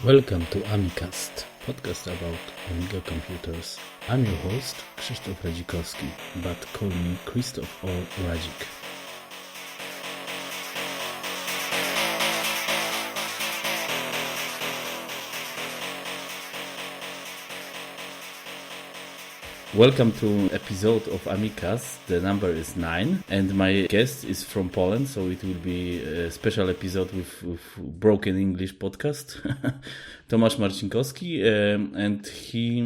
Welcome to AMIcast, podcast about Amiga computers. I'm your host, Krzysztof Radzikowski, but call me Krzysztof or Radzik. Welcome to episode of AMIcast. The number is 9 and my guest is from Poland, so it will be a special episode with Broken English podcast. Tomasz Marcinkowski, and he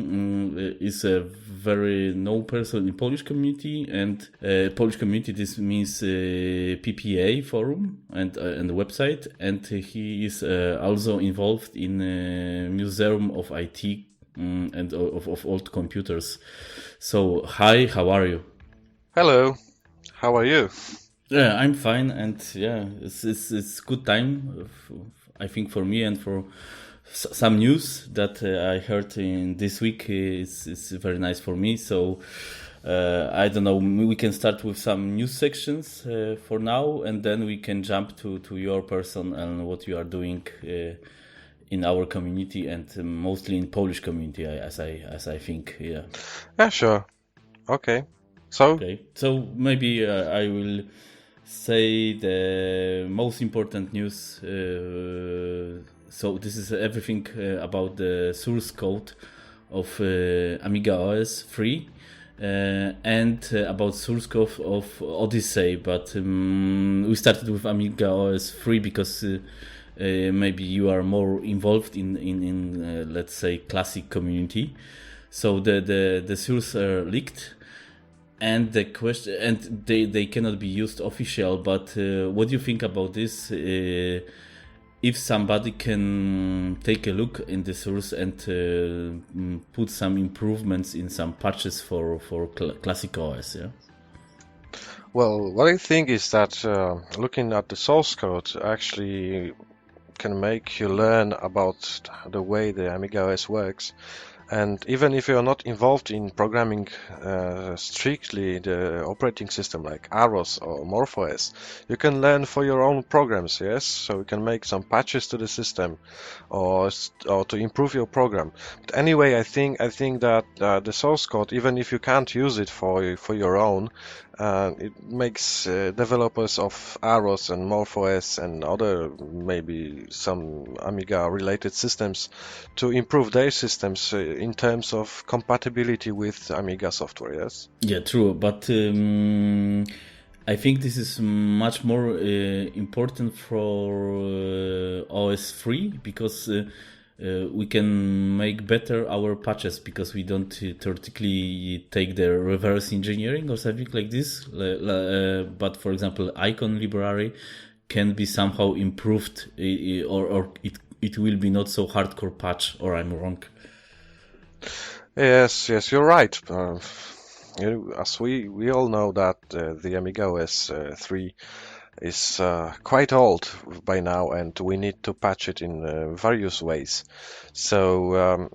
is a very known person in Polish community, and Polish community, this means PPA forum and the website, and he is also involved in Museum of IT and of old computers. So, hi, how are you? Hello, how are you? Yeah, I'm fine, and yeah, it's good time, I think, for me, and for some news that I heard in this week is very nice for me. So I don't know, we can start with some news sections for now, and then we can jump to your person and what you are doing in our community, and mostly in Polish community, as I think. Yeah. Yeah, sure. Okay. So Maybe I will say the most important news. So this is everything about the source code of AmigaOS 3 and about source code of Odyssey. But we started with AmigaOS 3 because maybe you are more involved in let's say classic community. So the source are leaked, and the question, and they cannot be used official. But what do you think about this? If somebody can take a look in the source and put some improvements in some patches for classic OS, yeah. Well, what I think is that looking at the source code actually can make you learn about the way the AmigaOS works. And even if you're not involved in programming strictly the operating system like AROS or MorphOS, you can learn for your own programs, yes? So you can make some patches to the system or to improve your program. But anyway, I think that the source code, even if you can't use it for your own, it makes developers of AROS and MorphOS and other maybe some Amiga related systems to improve their systems in terms of compatibility with Amiga software, yes? Yeah, true. But I think this is much more important for OS 3 because we can make better our patches because we don't theoretically take the reverse engineering or something like this. But for example, icon library can be somehow improved, or it will be not so hardcore patch, or I'm wrong. Yes, you're right. As we all know that the AmigaOS 3 is quite old by now, and we need to patch it in various ways. So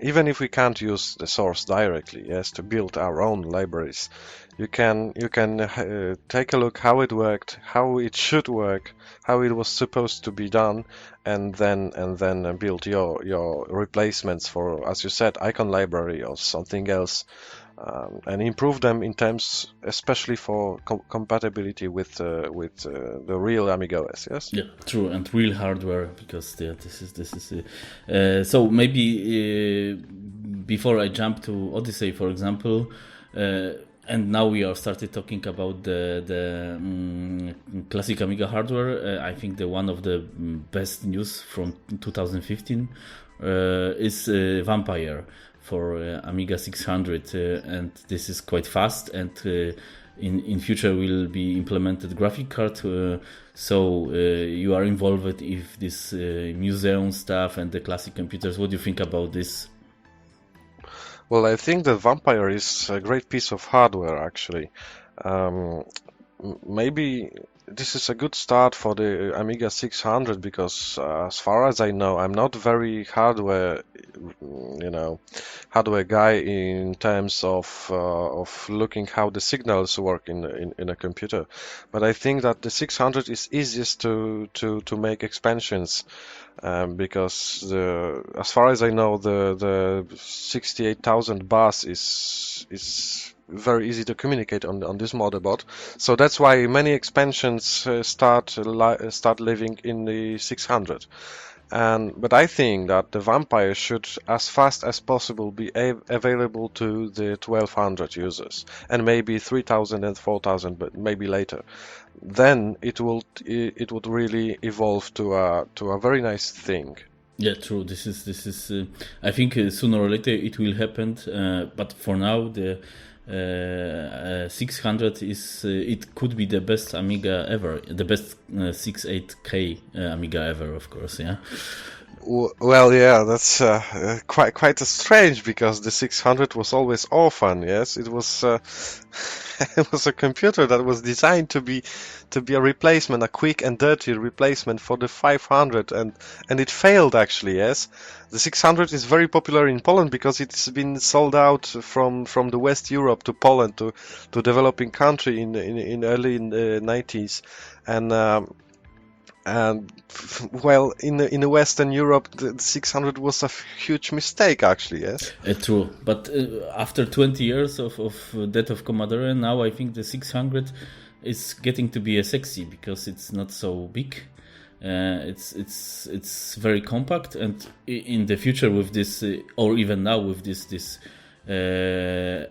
even if we can't use the source directly, yes, to build our own libraries, you can take a look how it worked, how it should work, how it was supposed to be done, and then build your replacements for, as you said, icon library or something else. And improve them in terms, especially for compatibility with the real AmigaOS. Yes. Yeah, true, and real hardware, because this is. So maybe before I jump to Odyssey, for example, and now we are started talking about the classic Amiga hardware. I think the one of the best news from 2015 is Vampire for Amiga 600, and this is quite fast, and in future will be implemented graphic card, so you are involved if this museum stuff and the classic computers. What do you think about this? Well, I think that Vampire is a great piece of hardware actually. Maybe this is a good start for the Amiga 600 because, as far as I know, I'm not very hardware guy in terms of looking how the signals work in a computer. But I think that the 600 is easiest to make expansions. Because as far as I know, the 68,000 bus is very easy to communicate on this motherboard. So that's why many expansions start living in the 600. But I think that the Vampire should, as fast as possible, be available to the 1200 users, and maybe 3000 and 4000, but maybe later. Then it would really evolve to a very nice thing. Yeah, true. This is. I think sooner or later it will happen. But for now, the 600 is. It could be the best Amiga ever, the best 68K Amiga ever, of course. Yeah. Well, yeah, that's quite strange because the 600 was always orphan. Yes, it was it was a computer that was designed to be a replacement, a quick and dirty replacement for the 500, and it failed actually. Yes, the 600 is very popular in Poland because it's been sold out from the West Europe to Poland to developing country in early 90s, and well, in the Western Europe, the 600 was a huge mistake, actually. Yes. True, but after 20 years of death of Commodore, now I think the 600 is getting to be a sexy because it's not so big. It's very compact, and in the future with this, or even now with this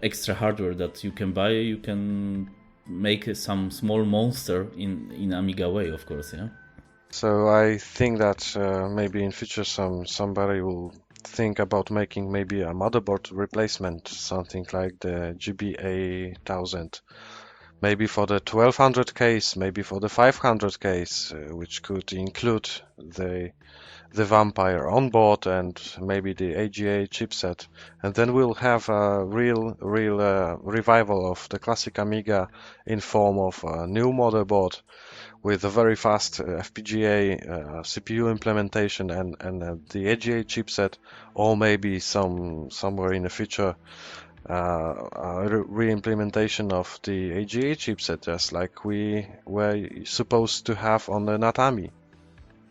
extra hardware that you can buy, you can make some small monster in Amiga way, of course. Yeah. So I think that maybe in future somebody will think about making maybe a motherboard replacement, something like the GBA 1000, maybe for the 1200 case, maybe for the 500 case, which could include the Vampire on board and maybe the AGA chipset, and then we'll have a real revival of the classic Amiga in form of a new motherboard with a very fast FPGA CPU implementation and the AGA chipset, or maybe somewhere in the future a re-implementation of the AGA chipset, just like we were supposed to have on the Natami.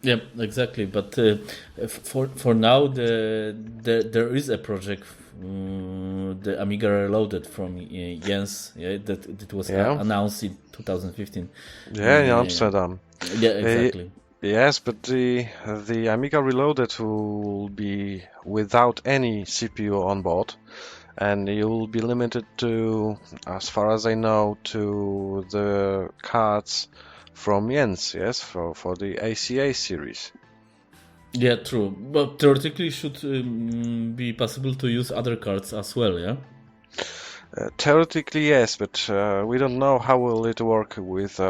Yeah, exactly. But for now, there is a project, the Amiga Reloaded from Jens, that was announced in 2015. Yeah, in Amsterdam. Yeah, exactly. Yes, but the Amiga Reloaded will be without any CPU on board, and you will be limited to, as far as I know, to the cards from Jens, yes, for the ACA series. Yeah, true. But theoretically, should be possible to use other cards as well, yeah? Theoretically, yes, but we don't know how will it work with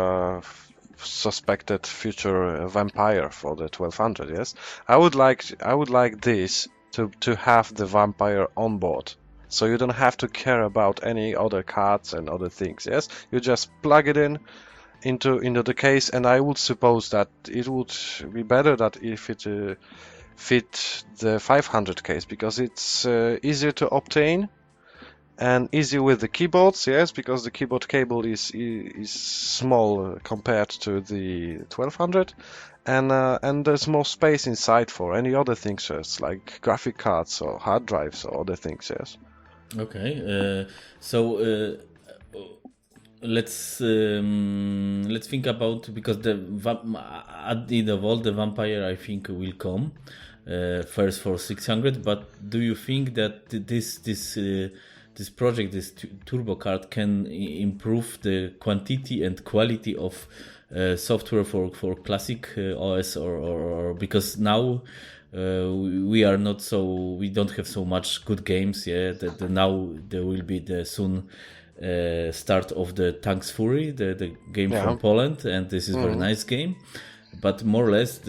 suspected future Vampire for the 1200. Yes, I would like this to have the Vampire on board, so you don't have to care about any other cards and other things. Yes, you just plug it into the case, and I would suppose that it would be better that if it fit the 500 case, because it's easier to obtain and easy with the keyboards, yes, because the keyboard cable is small compared to the 1200, and there's more space inside for any other things, yes, like graphic cards or hard drives or other things, yes. Okay, so let's think about, because at the end of all, the Vampire I think will come first for 600. But do you think that this project, this turbo card, can improve the quantity and quality of software for classic OS, or because now we don't have so much good games, yeah, that now there will be the soon start of the Tanks Fury, the game from Poland, and this is very nice game, but more or less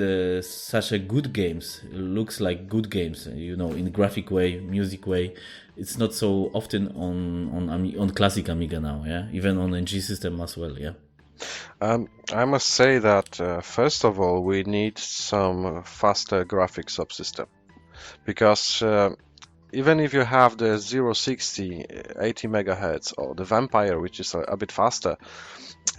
such a good games looks like good games, in graphic way, music way. It's not so often on classic Amiga now, yeah, even on NG system as well, yeah. I must say that first of all, we need some faster graphics subsystem because even if you have the 060 80 megahertz or the Vampire, which is a bit faster,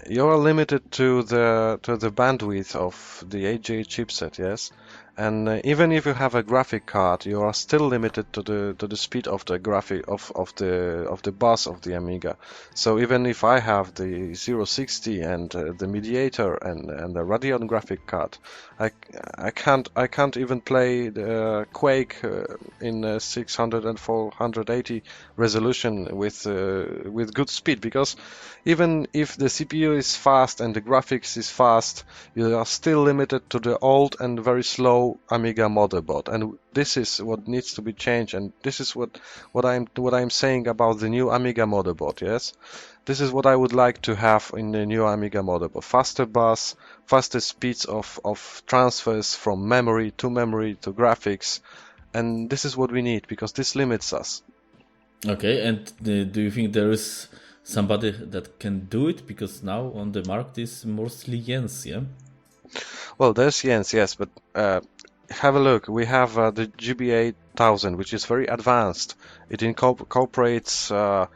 you are limited to the bandwidth of the 8J chipset, yes. And even if you have a graphic card, you are still limited to the speed of the graphic of the bus of the Amiga. So even if I have the 060 and the Mediator and the Radeon graphic card, I can't even play the Quake in 600 and 480 resolution with good speed, because even if the CPU is fast and the graphics is fast, you are still limited to the old and very slow Amiga motherboard, and this is what needs to be changed. And this is what I'm saying about the new Amiga motherboard. Yes, this is what I would like to have in the new Amiga motherboard: faster bus, faster speeds of transfers from memory to graphics, and this is what we need because this limits us. Okay, and do you think there is somebody that can do it? Because now on the market is mostly Jens, yeah? Well, there's Jens, yes, but have a look. We have the GBA 1000, which is very advanced. It incorporates the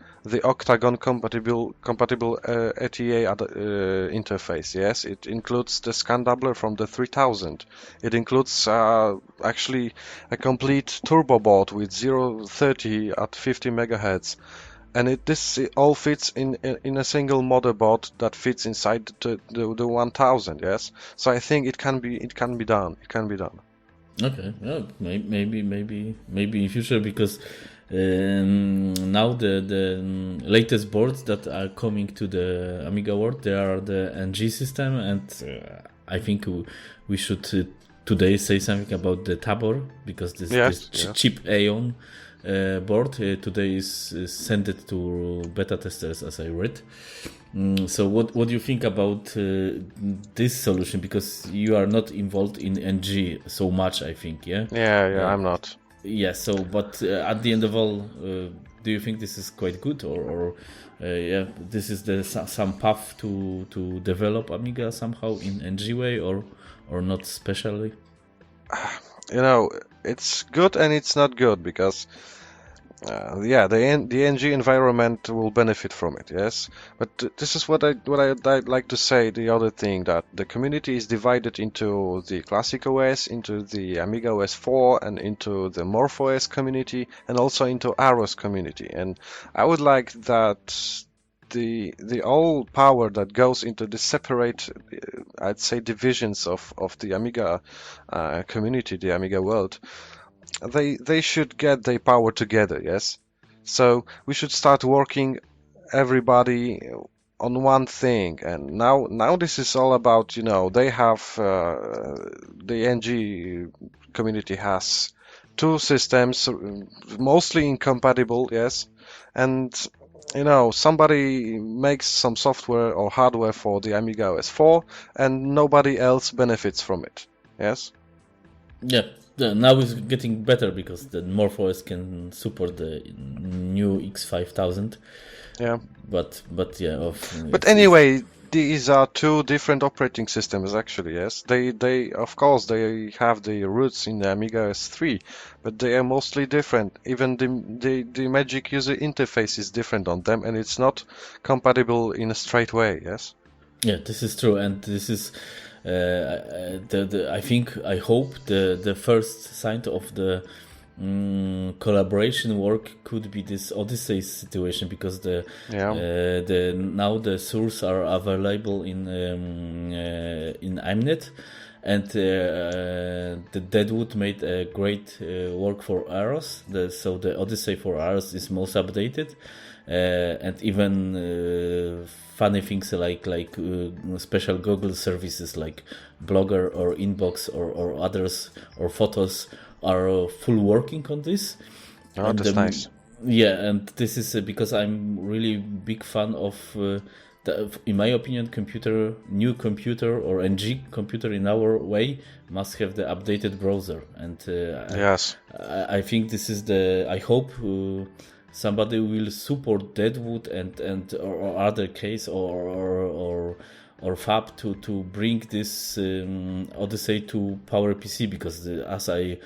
Octagon compatible ATA interface. Yes, it includes the scan doubler from the 3000. It includes actually a complete turbo board with 030 at 50 megahertz. And it all fits in a single motherboard that fits inside the 1000. Yes, so I think it can be done. It can be done. Okay, yeah, maybe in future, because now the latest boards that are coming to the Amiga world, they are the NG system, and I think we should today say something about the Tabor, because this cheap Aeon board today is sent it to beta testers, as I read. So what do you think about this solution? Because you are not involved in NG so much, I think, yeah? Yeah, I'm not. Yeah, so, but at the end of all, do you think this is quite good, or yeah, this is some path to develop Amiga somehow in NG way, or not especially? You know, it's good and it's not good, because the NG environment will benefit from it, yes. But this is what I'd like to say. The other thing, that the community is divided into the Classic OS, into the AmigaOS 4, and into the MorphOS community, and also into AROS community. And I would like that the all power that goes into the separate, I'd say, divisions of the Amiga community, the Amiga world, they should get their power together, yes. So we should start working everybody on one thing. And now this is all about, they have the NG community has two systems, mostly incompatible, yes. And somebody makes some software or hardware for the AmigaOS 4, and nobody else benefits from it, yes. Yeah. Now it's getting better because the MorphOS can support the new X5000. Yeah. But yeah. But anyway, these are two different operating systems, actually. Yes, they of course they have the roots in the AmigaOS 3, but they are mostly different. Even the Magic user interface is different on them, and it's not compatible in a straight way. Yes. Yeah, this is true, and this is. I hope the first sign of the collaboration work could be this Odyssey situation, because now the source are available in Aminet, and the Deadwood made a great work for AROS. So the Odyssey for AROS is most updated, and even funny things like special Google services like Blogger or Inbox or others, or Photos, are full working on this. Oh, that's nice. Yeah, and this is because I'm really big fan of in my opinion, new computer or NG computer in our way must have the updated browser. And yes, I think this is I hope somebody will support Deadwood and or other case or Fab to bring this Odyssey to PowerPC, because as I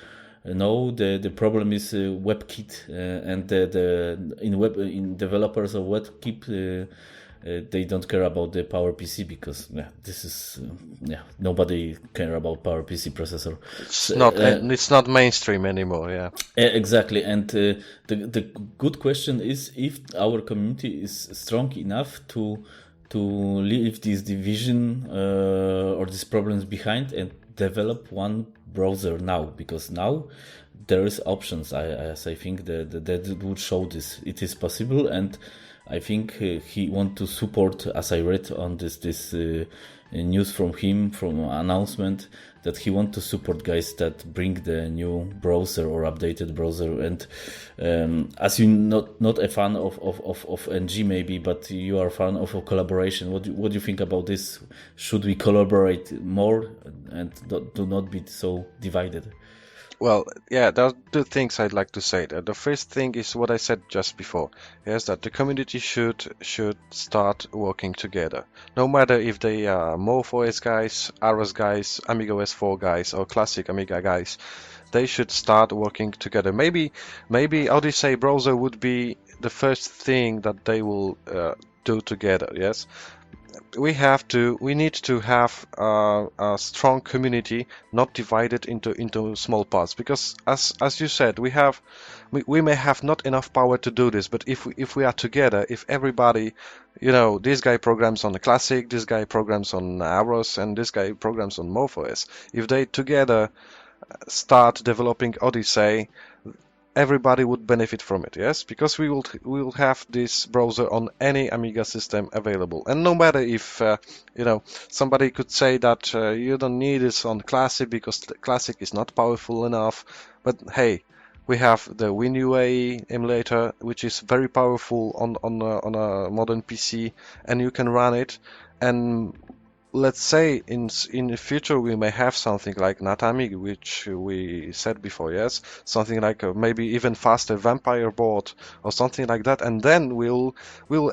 know, the problem is WebKit, and the in developers of WebKit they don't care about the PowerPC, because this is nobody care about PowerPC processor. It's not mainstream anymore. Yeah, exactly. And the good question is if our community is strong enough to leave this division or these problems behind and develop one browser now, because now there is options. I think that would show this it is possible, and I think he want to support, as I read on this news from him, from announcement, that he want to support guys that bring the new browser or updated browser. And as you're not a fan of NG maybe, but you are a fan of a collaboration, what do you think about this? Should we collaborate more and do not be so divided? Well, yeah, there are two things I'd like to say. The first thing is what I said just before. Yes, that the community should start working together. No matter if they are MorphOS guys, AROS guys, AmigaOS 4 guys, or classic Amiga guys, they should start working together. Maybe Odyssey browser would be the first thing that they will do together. Yes. We need to have a strong community, not divided into small parts, because as you said, we may have not enough power to do this, but if we are together, if everybody, this guy programs on the classic, this guy programs on AROS, and this guy programs on MorphOS, if they together start developing Odyssey, everybody would benefit from it, yes, because we will have this browser on any Amiga system available. And no matter if somebody could say that you don't need this on Classic because the Classic is not powerful enough, but hey, we have the WinUAE emulator, which is very powerful on a modern PC, and you can run it. And let's say in the future we may have something like NatAmig, which we said before, yes, something like maybe even faster Vampire board or something like that, and then we'll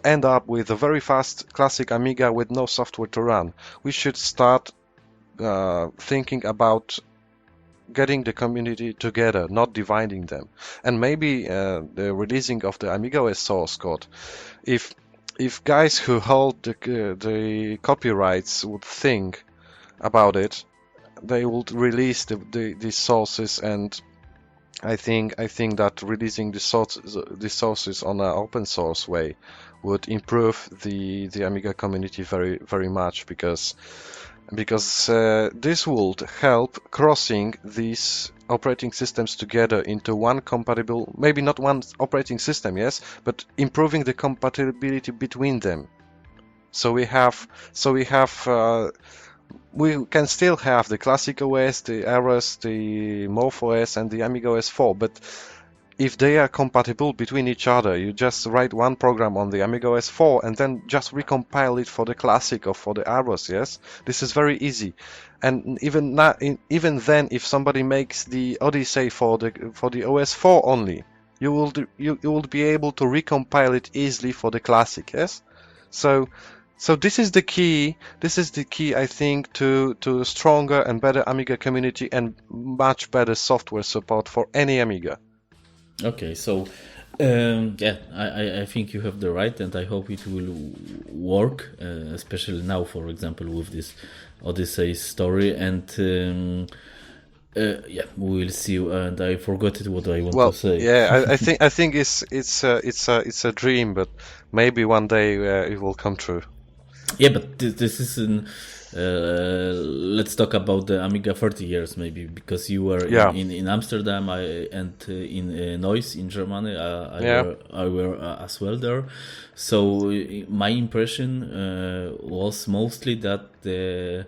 end up with a very fast classic Amiga with no software to run. We should start thinking about getting the community together, not dividing them. And maybe the releasing of the AmigaOS source code, if guys who hold the copyrights would think about it, they would release the sources, and I think that releasing the sources on an open source way would improve the Amiga community very, very much, because this would help crossing these operating systems together into one compatible, maybe not one operating system, yes, but improving the compatibility between them. We can still have the classic OS, the AROS, the MorphOS, and the AmigaOS 4, but if they are compatible between each other, you just write one program on the AmigaOS 4 and then just recompile it for the classic or for the AROS, yes? This is very easy. And even then, if somebody makes the Odyssey for the OS 4 only, you will be able to recompile it easily for the classic, yes? So this is the key. This is the key, I think, to a stronger and better Amiga community and much better software support for any Amiga. Okay, so I think you have the right, and I hope it will work, especially now, for example, with this Odyssey story. And we will see. And I forgot what I want to say. Yeah, I think it's a dream, but maybe one day it will come true. Yeah, but this is let's talk about the Amiga 30 years, maybe, because you were in Amsterdam and in Neuss in Germany. I were as well there. So my impression was mostly that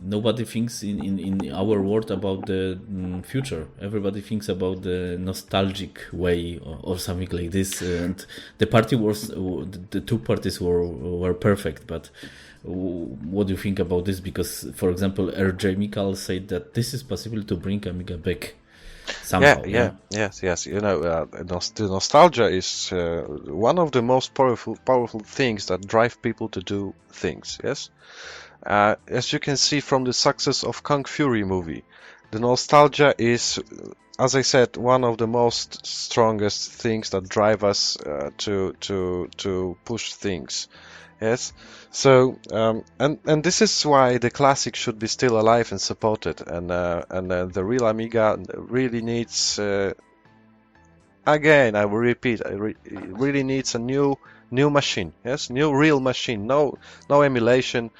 nobody thinks in our world about the future. Everybody thinks about the nostalgic way or something like this. And the two parties were perfect. But what do you think about this? Because, for example, RJ Mikal said that this is possible to bring Amiga back. somehow. Yes. You know, the nostalgia is one of the most powerful things that drive people to do things. Yes, as you can see from the success of Kung Fury movie, the nostalgia is, as I said, one of the most strongest things that drive us to push things. Yes. So and this is why the classic should be still alive and supported, and the real Amiga really needs again, I will repeat, it really needs a new machine. Yes, new real machine. No emulation,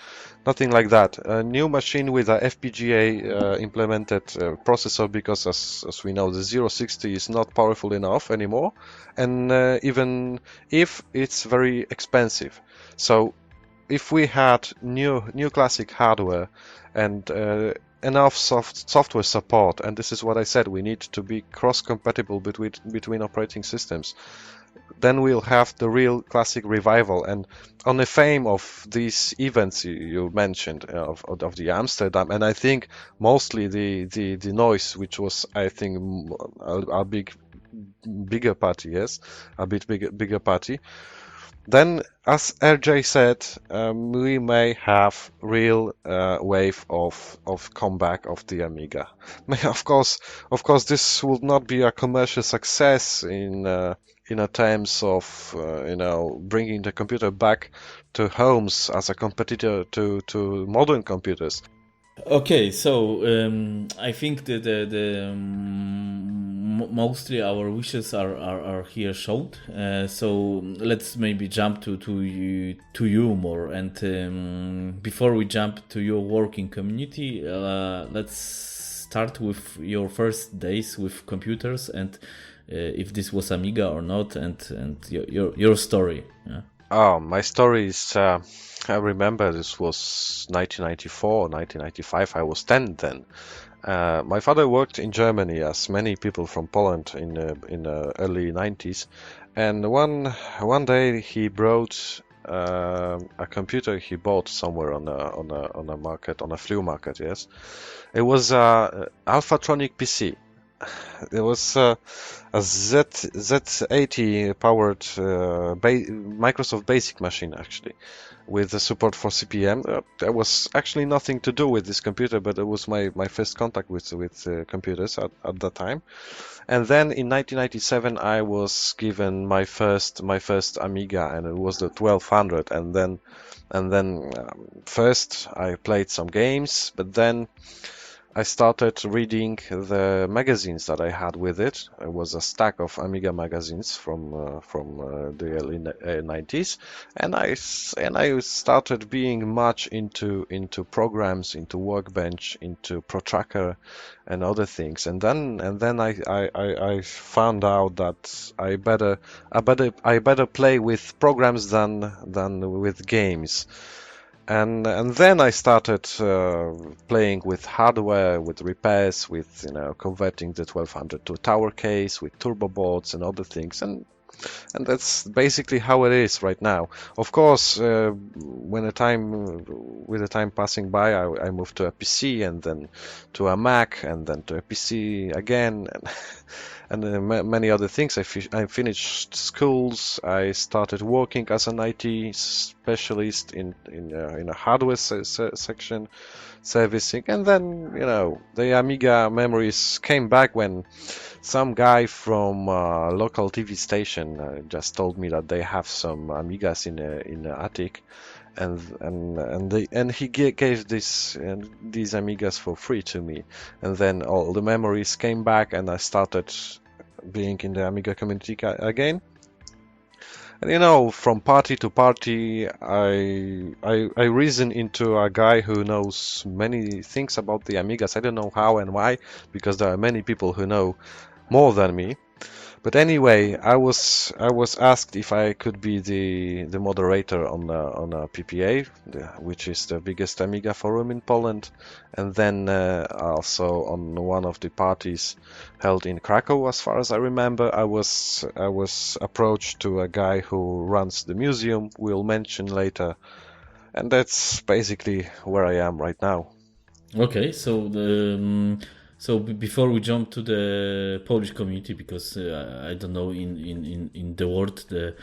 nothing like that. A new machine with a FPGA implemented processor, because as we know, the 060 is not powerful enough anymore, and even if it's very expensive. So if we had new classic hardware and enough software support, and this is what I said, we need to be cross-compatible between operating systems, then we'll have the real classic revival. And on the fame of these events you mentioned, of the Amsterdam, and I think mostly the noise, which was, I think, a bigger party, yes, a bit bigger party. Then, as RJ said, we may have real wave of comeback of the Amiga. Of course, this will not be a commercial success in terms of bringing the computer back to homes as a competitor to modern computers. Okay, so I think that mostly our wishes are here showed. So let's maybe jump to you more. And before we jump to your working community, let's start with your first days with computers, and if this was Amiga or not, and your story. Yeah. Oh, my story is, I remember this was 1994, 1995. I was 10 then. My father worked in Germany, as many people from Poland in the early 90s. And one day he brought a computer he bought somewhere on a market, on a flea market. Yes, it was a Alphatronic PC. It was a Z80 powered Microsoft Basic machine, actually, with the support for CPM. There was actually nothing to do with this computer, but it was my first contact with computers at that time. And then in 1997, I was given my first Amiga, and it was the 1200. And then first I played some games, but then I started reading the magazines that I had with it. It was a stack of Amiga magazines from the early 90s, and I started being much into programs, into Workbench, into ProTracker, and other things. And then I found out that I better play with programs than with games. And then I started playing with hardware, with repairs, with converting the 1200 to a tower case, with turbo boards and other things, and that's basically how it is right now. Of course, with the time passing by, I moved to a PC, and then to a Mac, and then to a PC again, and many other things. I finished schools. I started working as an IT specialist in a hardware section, servicing, and then the Amiga memories came back when some guy from a local TV station just told me that they have some Amigas in the attic, and he gave these Amigas for free to me, and then all the memories came back, and I started being in the Amiga community again. And from party to party, I reason into a guy who knows many things about the Amigas. I don't know how and why, because there are many people who know more than me. But anyway, I was asked if I could be the moderator on a PPA, which is the biggest Amiga forum in Poland, and then also on one of the parties held in Krakow, as far as I remember. I was approached to a guy who runs the museum, we'll mention later, and that's basically where I am right now. Okay, so So before we jump to the Polish community, because I don't know in the world the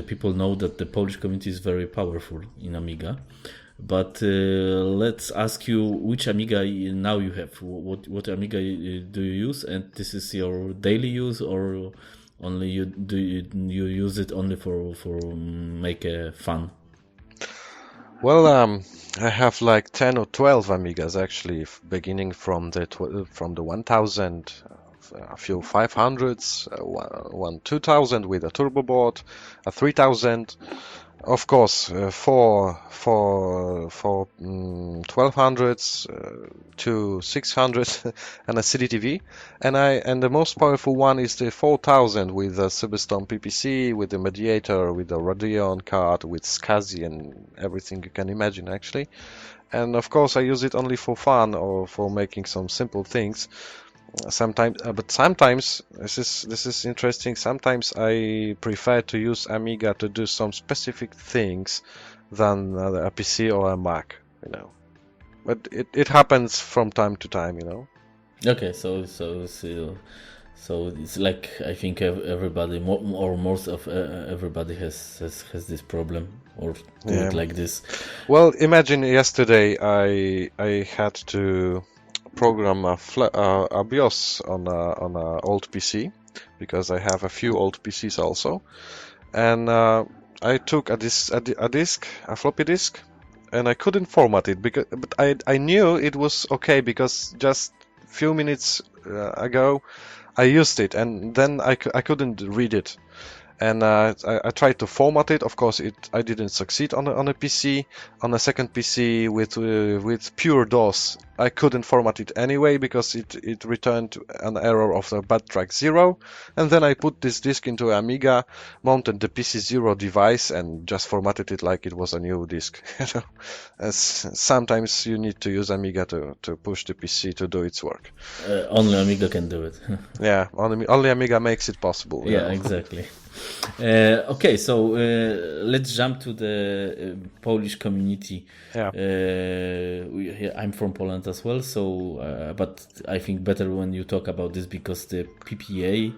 people know that the Polish community is very powerful in Amiga. But let's ask you which Amiga now you have. What Amiga do you use, and this is your daily use, or only you use it only for make fun? Well, I have like 10 or 12 Amigas actually, beginning from the 1000, a few 500s, one 2000 with a turbo board, a 3000, of course, four 1200s, two 600s, and a CDTV, and the most powerful one is the 4000 with a Superstorm PPC, with the mediator, with the Radeon card, with SCSI and everything you can imagine actually. And of course, I use it only for fun or for making some simple things. Sometimes, but sometimes this is interesting. Sometimes I prefer to use Amiga to do some specific things than a PC or a Mac, you know. But it happens from time to time, you know. Okay, so it's like I think everybody or most of everybody has this problem or do it like this. Well, imagine yesterday I had to program a BIOS on a old PC because I have a few old PCs also, and I took a floppy disk, and I couldn't format it but I knew it was okay because just few minutes ago I used it, and then I couldn't read it. And I tried to format it. Of course, I didn't succeed on a PC. On a second PC with pure DOS, I couldn't format it anyway because it returned an error of the bad track 0. And then I put this disk into Amiga, mounted the PC0 device, and just formatted it like it was a new disk. As sometimes you need to use Amiga to push the PC to do its work. Only Amiga can do it. Yeah, only Amiga makes it possible. Yeah, exactly. Okay, so let's jump to the Polish community. Yeah. I'm from Poland as well, so but I think better when you talk about this because the PPA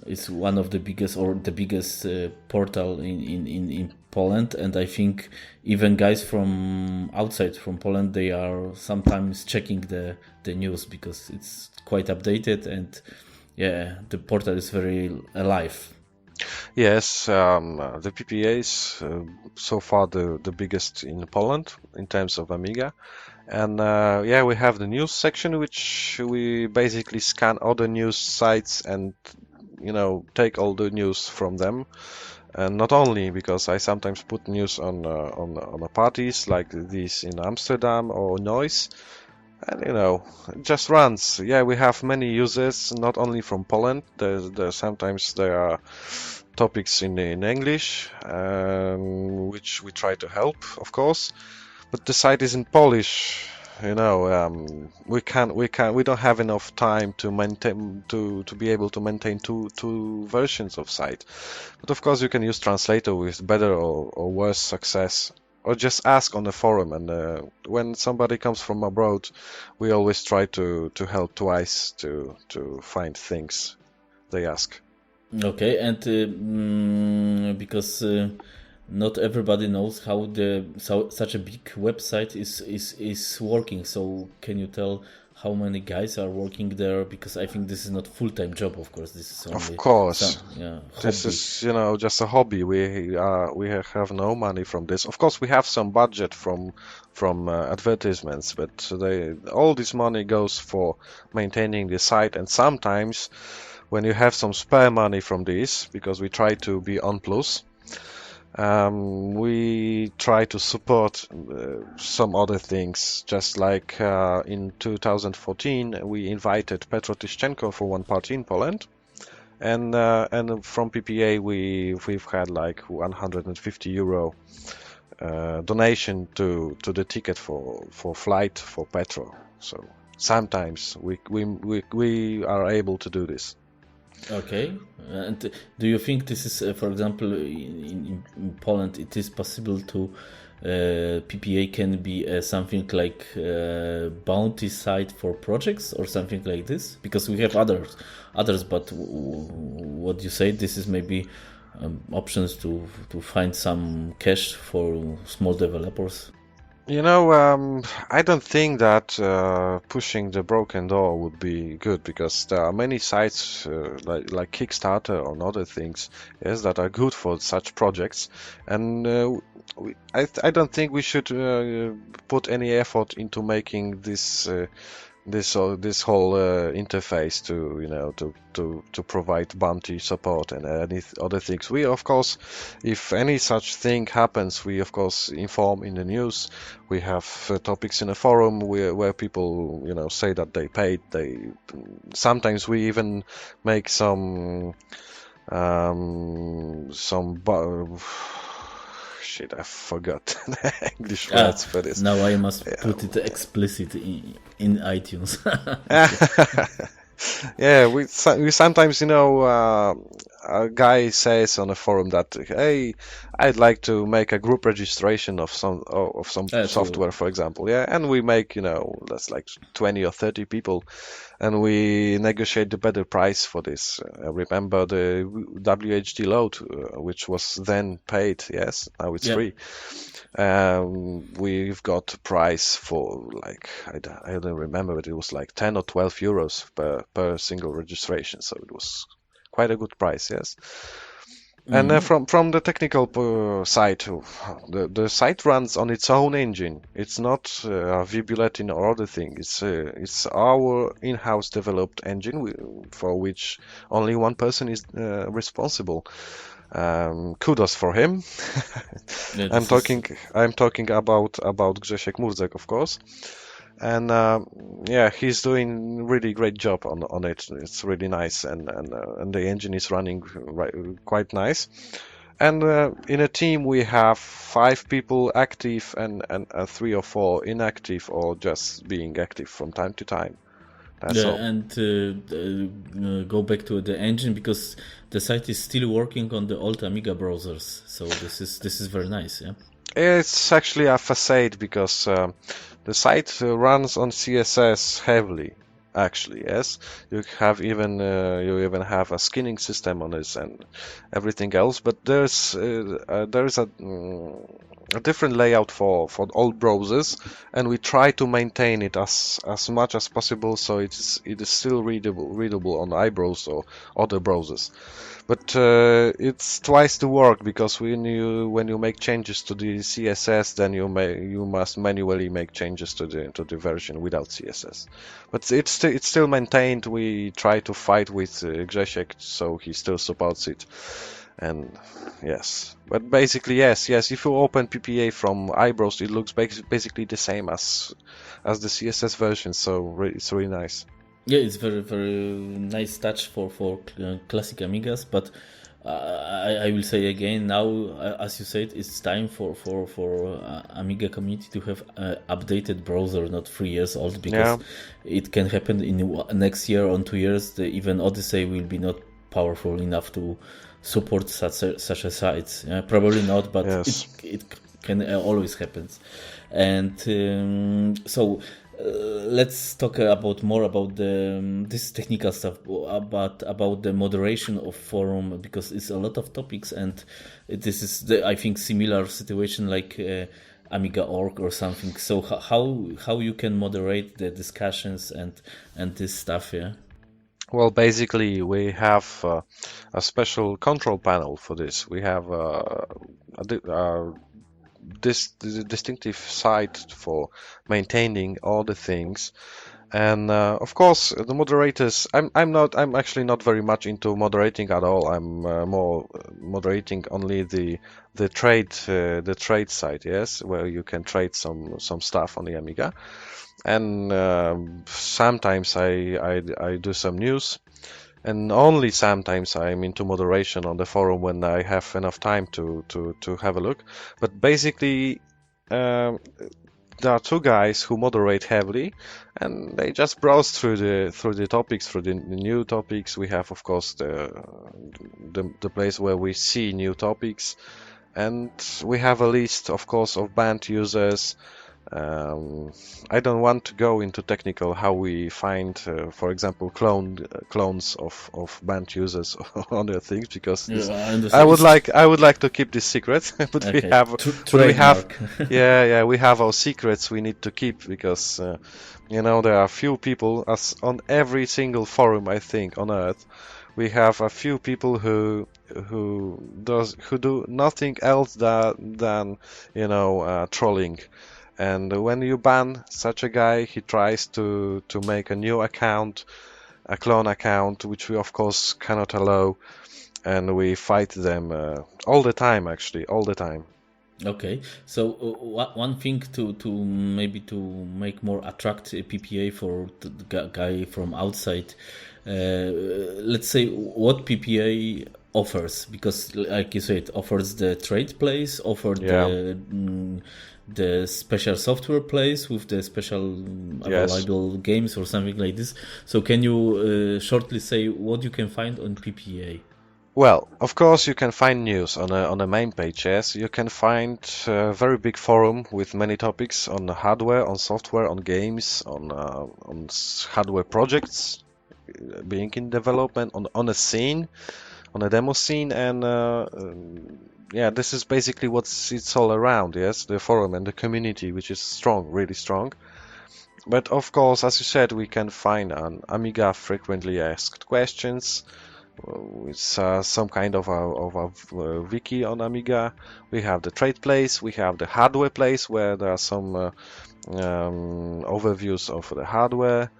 is one of the biggest or the biggest portal in Poland, and I think even guys from outside from Poland, they are sometimes checking the news because it's quite updated, and yeah, the portal is very alive. Yes, the PPA is so far the biggest in Poland in terms of Amiga. And yeah, we have the news section, which we basically scan other news sites and, you know, take all the news from them. And not only because I sometimes put news on parties like these in Amsterdam or Noise. And you know, it just runs. Yeah, we have many users, not only from Poland. Sometimes there are topics in English, which we try to help, of course. But the site is in Polish. You know, we don't have enough time to maintain to be able to maintain two versions of site. But of course, you can use translator with better or worse success. Or just ask on the forum, and when somebody comes from abroad, we always try to help twice to find things they ask. Okay, and because not everybody knows how such a big website is working, so can you tell how many guys are working there? Because I think this is not full-time job, of course. This is only of course. Hobby. This is, you know, just a hobby. We have no money from this. Of course, we have some budget from advertisements, but all this money goes for maintaining the site. And sometimes, when you have some spare money from this, because we try to be on plus. We try to support some other things, just like in 2014 we invited Petro Tyszczenko for one party in Poland, and from PPA we've had like 150 euro donation to the ticket for flight for Petro. So sometimes we are able to do this. Okay. And do you think this is, for example, in Poland, it is possible to PPA can be something like bounty site for projects or something like this? Because we have others, but what you say, this is maybe options to find some cash for small developers. I don't think that pushing the broken door would be good because there are many sites like Kickstarter or other things, yes, that are good for such projects, and I don't think we should put any effort into making this whole interface to provide bounty support and any other things. We of course, if any such thing happens, we of course inform in the news. We have topics in a forum where people say that they paid. They sometimes we even make some shit, I forgot the English words for this. Now I must put it explicit in iTunes. Yeah, we sometimes, a guy says on a forum that, hey, I'd like to make a group registration of some software, for example, yeah, and we make, that's like 20 or 30 people, and we negotiate the better price for this. Remember the WHD load, which was then paid, yes, now it's free. We've got a price for like, I don't remember, but it was like 10 or 12 euros per single registration, so it was quite a good price, yes. And from the technical side, the site runs on its own engine. It's not a VBulletin or other thing. It's our in-house developed engine for which only one person is responsible. Kudos for him. Yeah, I'm talking about Grzesiek Murzek, of course. And he's doing really great job on it. It's really nice, and the engine is running quite nice. And in a team we have 5 people active and 3 or 4 inactive or just being active from time to time. That's all. And go back to the engine, because the site is still working on the old Amiga browsers. So this is very nice, yeah. It's actually a facade because the site runs on CSS heavily. Actually, yes, you even have a skinning system on this and everything else. But there's a different layout for all browsers, and we try to maintain it as much as possible so it is still readable on iBrowse or other browsers. But it's twice the work because when you make changes to the CSS, then you must manually make changes to the version without CSS. But it's still maintained. We try to fight with Grzesiek, so he still supports it. And yes, but basically yes. If you open PPA from iBrowse, it looks basically the same as the CSS version. So it's really nice. Yeah, it's very, very nice touch for classic Amigas, but I will say again now, as you said, it's time for Amiga community to have updated browser, not 3 years old, because it can happen in next year or 2 years. Even Odyssey will be not powerful enough to support such a sites. Probably not, but yes. it can always happen. And so. Let's talk more about this technical stuff, about the moderation of forum, because it's a lot of topics, and this is I think similar situation like Amiga.org or something. So how you can moderate the discussions and this stuff, yeah? Well, basically we have a special control panel for this. We have this distinctive site for maintaining all the things, and of course the moderators. I'm actually not very much into moderating at all. I'm more moderating only the trade site, yes, where you can trade some stuff on the Amiga, and sometimes I do some news. And only sometimes I'm into moderation on the forum when I have enough time to have a look. But basically, there are two guys who moderate heavily, and they just browse through the topics, through the new topics. We have, of course, the place where we see new topics, and we have a list, of course, of banned users. I don't want to go into technical how we find, for example, clones of banned users or other things, because I would like to keep this secret. But okay. we have we have our secrets we need to keep, because there are few people, as on every single forum I think on Earth, we have a few people who do nothing else than trolling. And when you ban such a guy, he tries to make a new account, a clone account, which we of course cannot allow, and we fight them all the time, actually, all the time. Okay, so one thing to maybe to make more attractive PPA for the guy from outside, let's say what PPA offers, because like you said, offers the trade place, the special software place with the special available games or something like this. So can you shortly say what you can find on PPA? Well, of course you can find news on a main page. Yes, you can find a very big forum with many topics on hardware, on software, on games, on hardware projects being in development, on a scene, on a demo scene, and this is basically it's all around. Yes, the forum and the community, which is strong, really strong. But of course, as you said, we can find an Amiga frequently asked questions. It's some kind of a wiki on Amiga. We have the trade place, we have the hardware place, where there are some overviews of the hardware,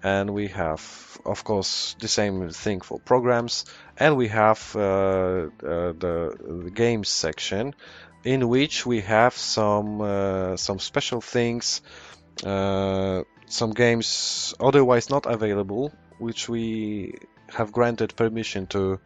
and we have, of course, the same thing for programs, and we have the games section, in which we have some special things, some games otherwise not available, which we have granted permission to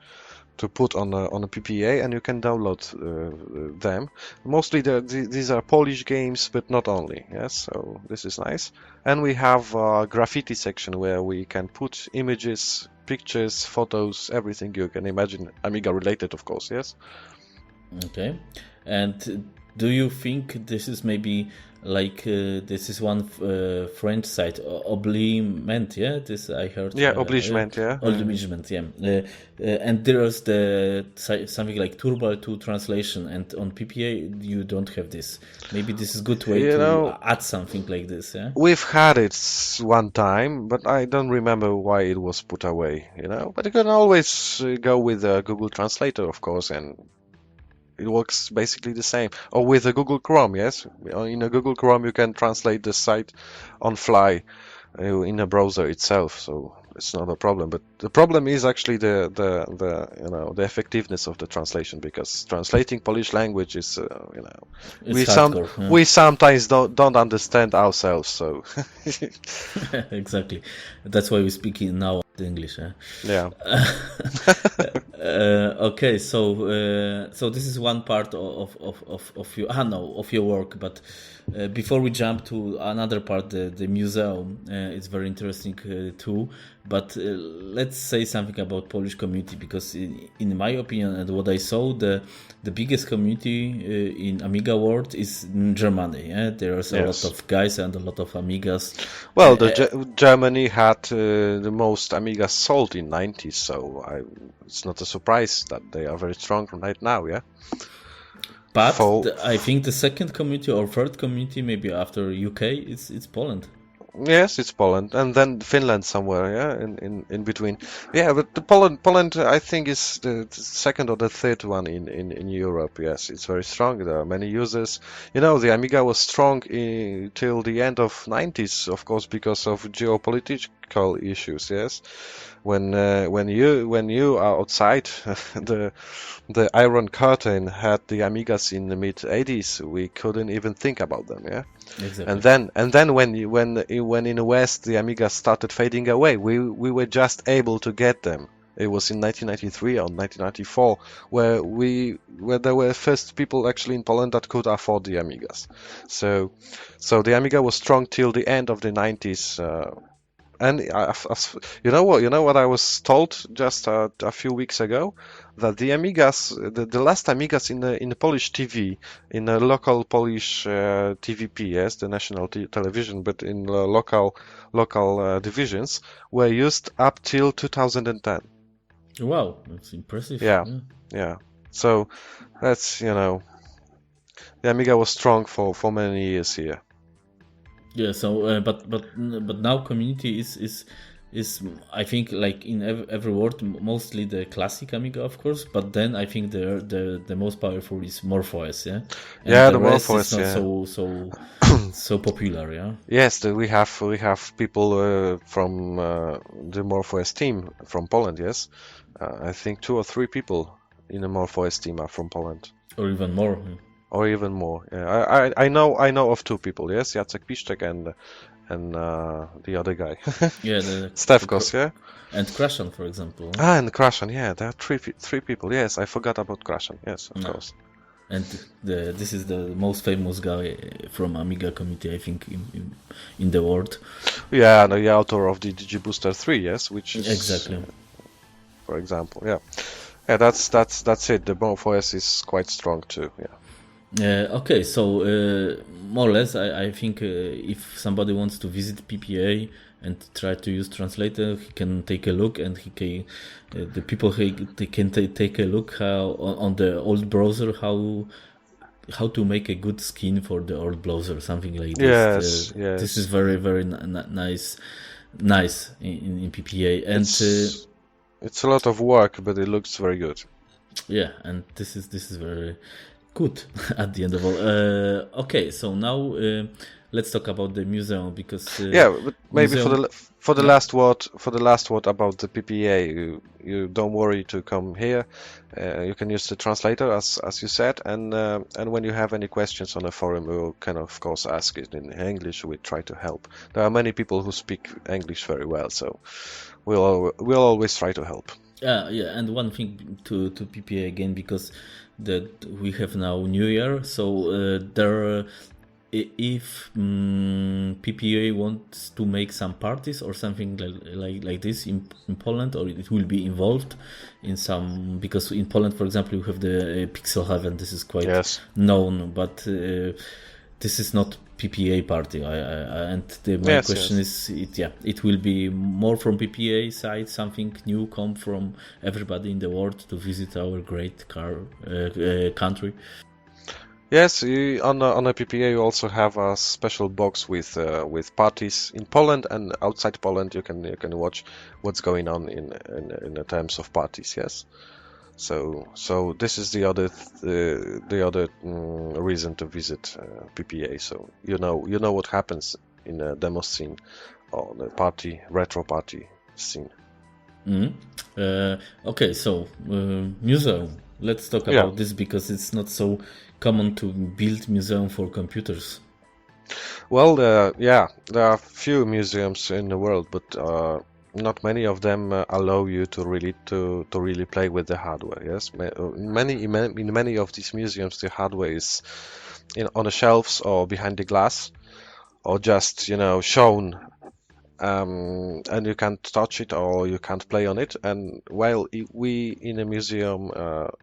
put on a PPA, and you can download them. Mostly these are Polish games, but not only. Yes, so this is nice. And we have a graffiti section where we can put images, pictures, photos, everything you can imagine, Amiga related, of course. Yes. Okay. And do you think this is maybe like this is one French site, Obligement, yeah? This I heard. Yeah, Obligement, yeah. Obligement, yeah. And there's something like Turbo 2 translation, and on PPA you don't have this. Maybe this is a good way to add something like this, yeah? We've had it one time, but I don't remember why it was put away, But you can always go with a Google Translator, of course, and it works basically the same. Or with a Google Chrome, yes. In a Google Chrome, you can translate the site on fly in a browser itself, so it's not a problem. But the problem is actually the effectiveness of the translation, because translating Polish language is we sometimes don't understand ourselves. So exactly, that's why we speak now English. Yeah. Okay, so this is one part of your work, but before we jump to another part, the museum, it's very interesting too. But let's say something about Polish community, because in my opinion and what I saw, the biggest community in Amiga world is in Germany. Yeah? There's a lot of guys and a lot of Amigas. Well, Germany had the most Amigas sold in 90s, so it's not a surprise that they are very strong right now, yeah? But I think the second community or third community, maybe after UK, it's Poland. Yes, it's Poland, and then Finland somewhere, yeah, in between. Yeah, but Poland, I think, is the second or the third one in Europe. Yes, it's very strong. There are many users. The Amiga was strong till the end of 90s, of course, because of geopolitical issues. Yes, when you are outside the Iron Curtain had the Amigas in the mid 80s, we couldn't even think about them. Yeah. Exactly. And then when in the West the Amigas started fading away, we were just able to get them. It was in 1993 or 1994 where there were first people actually in Poland that could afford the Amigas. So the Amiga was strong till the end of the 90s. And you know what I was told just a few weeks ago, that the Amigas, the last Amigas in the Polish TV, in the local Polish TVP, yes, the national television, but in the local divisions, were used up till 2010. Wow, that's impressive. Yeah. So that's, the Amiga was strong for many years here. Yeah. So, but now community is I think like in every world mostly the classic Amiga, of course. But then I think the most powerful is MorphOS. Yeah. And the rest MorphOS, is not so popular. Yeah. Yes, we have people from the MorphOS team from Poland. Yes, I think 2 or 3 people in the MorphOS team are from Poland, or even more. or even more. Yeah, I know of 2 people. Yes, Jacek Piszczek and the other guy. Yeah, Stefkos. Yeah, and Krashan, for example. And Krashan. Yeah, there are 3 people. Yes, I forgot about Krashan. Yes, of course. And this is the most famous guy from Amiga community, I think, in the world. Yeah, the author of the DigiBooster 3, yes, which is exactly, for example, yeah. That's it. The MorphOS is quite strong too. Yeah. Okay, so more or less, I think if somebody wants to visit PPA and try to use translator, he can take a look, and he can the people they can take a look how on the old browser how to make a good skin for the old browser, something like this. Yes. This is very very nice in PPA, and it's a lot of work, but it looks very good. Yeah, and this is very good at the end of all. Okay, so now let's talk about the museum, because but maybe for the last word about the PPA, you don't worry to come here. You can use the translator as you said, and when you have any questions on the forum, we can of course ask it in English. We try to help. There are many people who speak English very well, so we'll always try to help. Yeah, and one thing to PPA again, because that we have now New Year, so there. If PPA wants to make some parties or something like this in Poland, or it will be involved in some, because in Poland, for example, you have the Pixel Heaven. This is quite known, but this is not PPA party. My question is, it will be more from PPA side, something new come from everybody in the world to visit our great country. Yes, on a PPA you also have a special box with parties in Poland and outside Poland. You can watch what's going on in the terms of parties. Yes, so this is the other reason to visit PPA. So you know what happens in the demo scene or the retro party scene. Okay, so museum. Let's talk about this, because it's not so common to build museum for computers. Well, there are few museums in the world, but not many of them allow you to really play with the hardware. Yes, in many of these museums, the hardware is on the shelves or behind the glass, or just shown. And you can't touch it or you can't play on it. And while we in a museum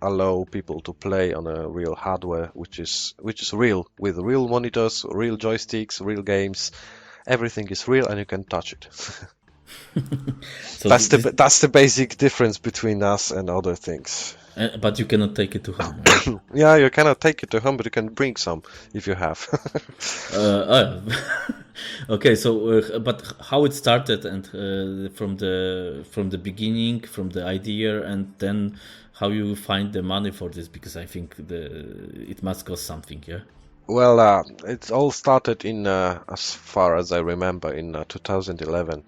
allow people to play on a real hardware, which is real, with real monitors, real joysticks, real games, everything is real and you can touch it. So that's the basic difference between us and other things. But you cannot take it to home. Right? Yeah, you cannot take it to home, but you can bring some if you have. Okay, so but how it started, and from the beginning, from the idea, and then how you find the money for this, because I think it must cost something, yeah. Well, it all started in, as far as I remember, in 2011.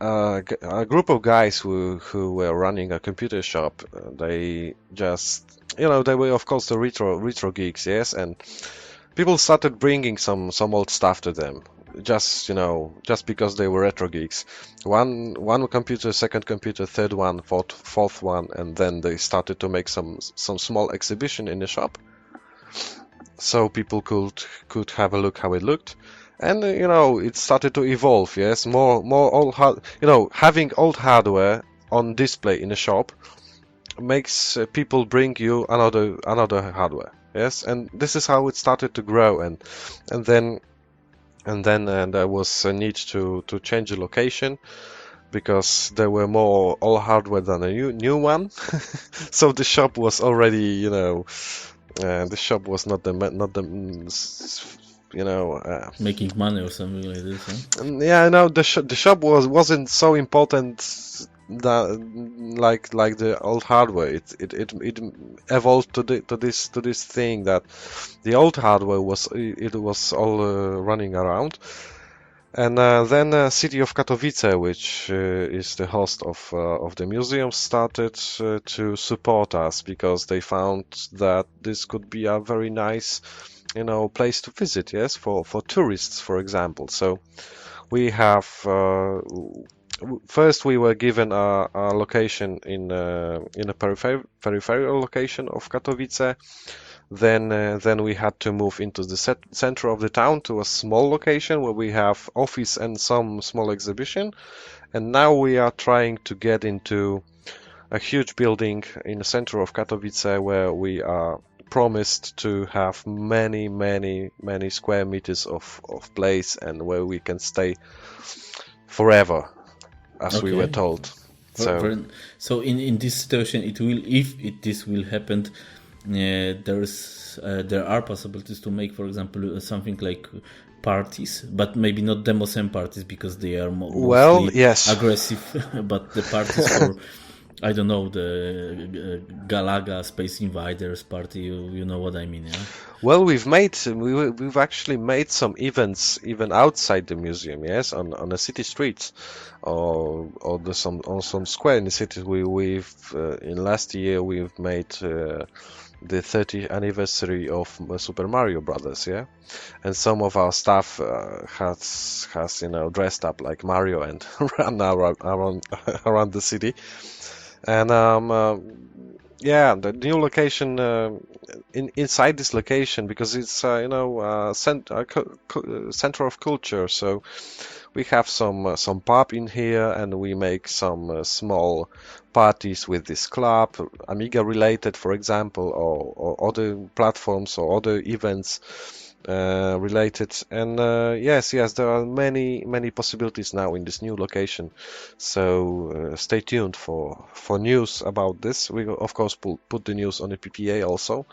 A group of guys who were running a computer shop. They just, they were of course the retro geeks, yes, and people started bringing some old stuff to them. just because they were retro geeks. One computer, second computer, third one, fourth one, and then they started to make some small exhibition in the shop, so people could have a look how it looked. And it started to evolve. Yes, more old having old hardware on display in a shop makes people bring you another hardware. Yes, and this is how it started to grow, and then there was a need to change the location because there were more old hardware than a new one. So the shop was already, the shop was not the making money or something like this, huh? yeah, no, the shop wasn't so important that like the old hardware. It evolved to this thing that the old hardware was all running around. And then city of Katowice, which is the host of the museum, started to support us because they found that this could be a very nice place to visit, yes, for tourists, for example. So we have first we were given a location in a peripheral location of Katowice. Then we had to move into the center of the town to a small location where we have office and some small exhibition. And now we are trying to get into a huge building in the center of Katowice where we are promised to have many square meters of place and where we can stay forever, as we were told. So in this situation, this will happen, there are possibilities to make, for example, something like parties, but maybe not demo sim parties because they are mostly aggressive. But the parties for I don't know, the Galaga Space Invaders party. You know what I mean, yeah? Well, we've actually made some events even outside the museum, yes, on the city streets, or on some square in the city. We've in last year we've made the 30th anniversary of Super Mario Brothers, yeah, and some of our staff has dressed up like Mario and run around the city. And the new location inside this location, because it's center of culture. So we have some pub in here, and we make some small parties with this club, Amiga related, for example, or other platforms or other events related. And yes, there are many possibilities now in this new location. So stay tuned for news about this. We will, of course, put the news on the PPA also.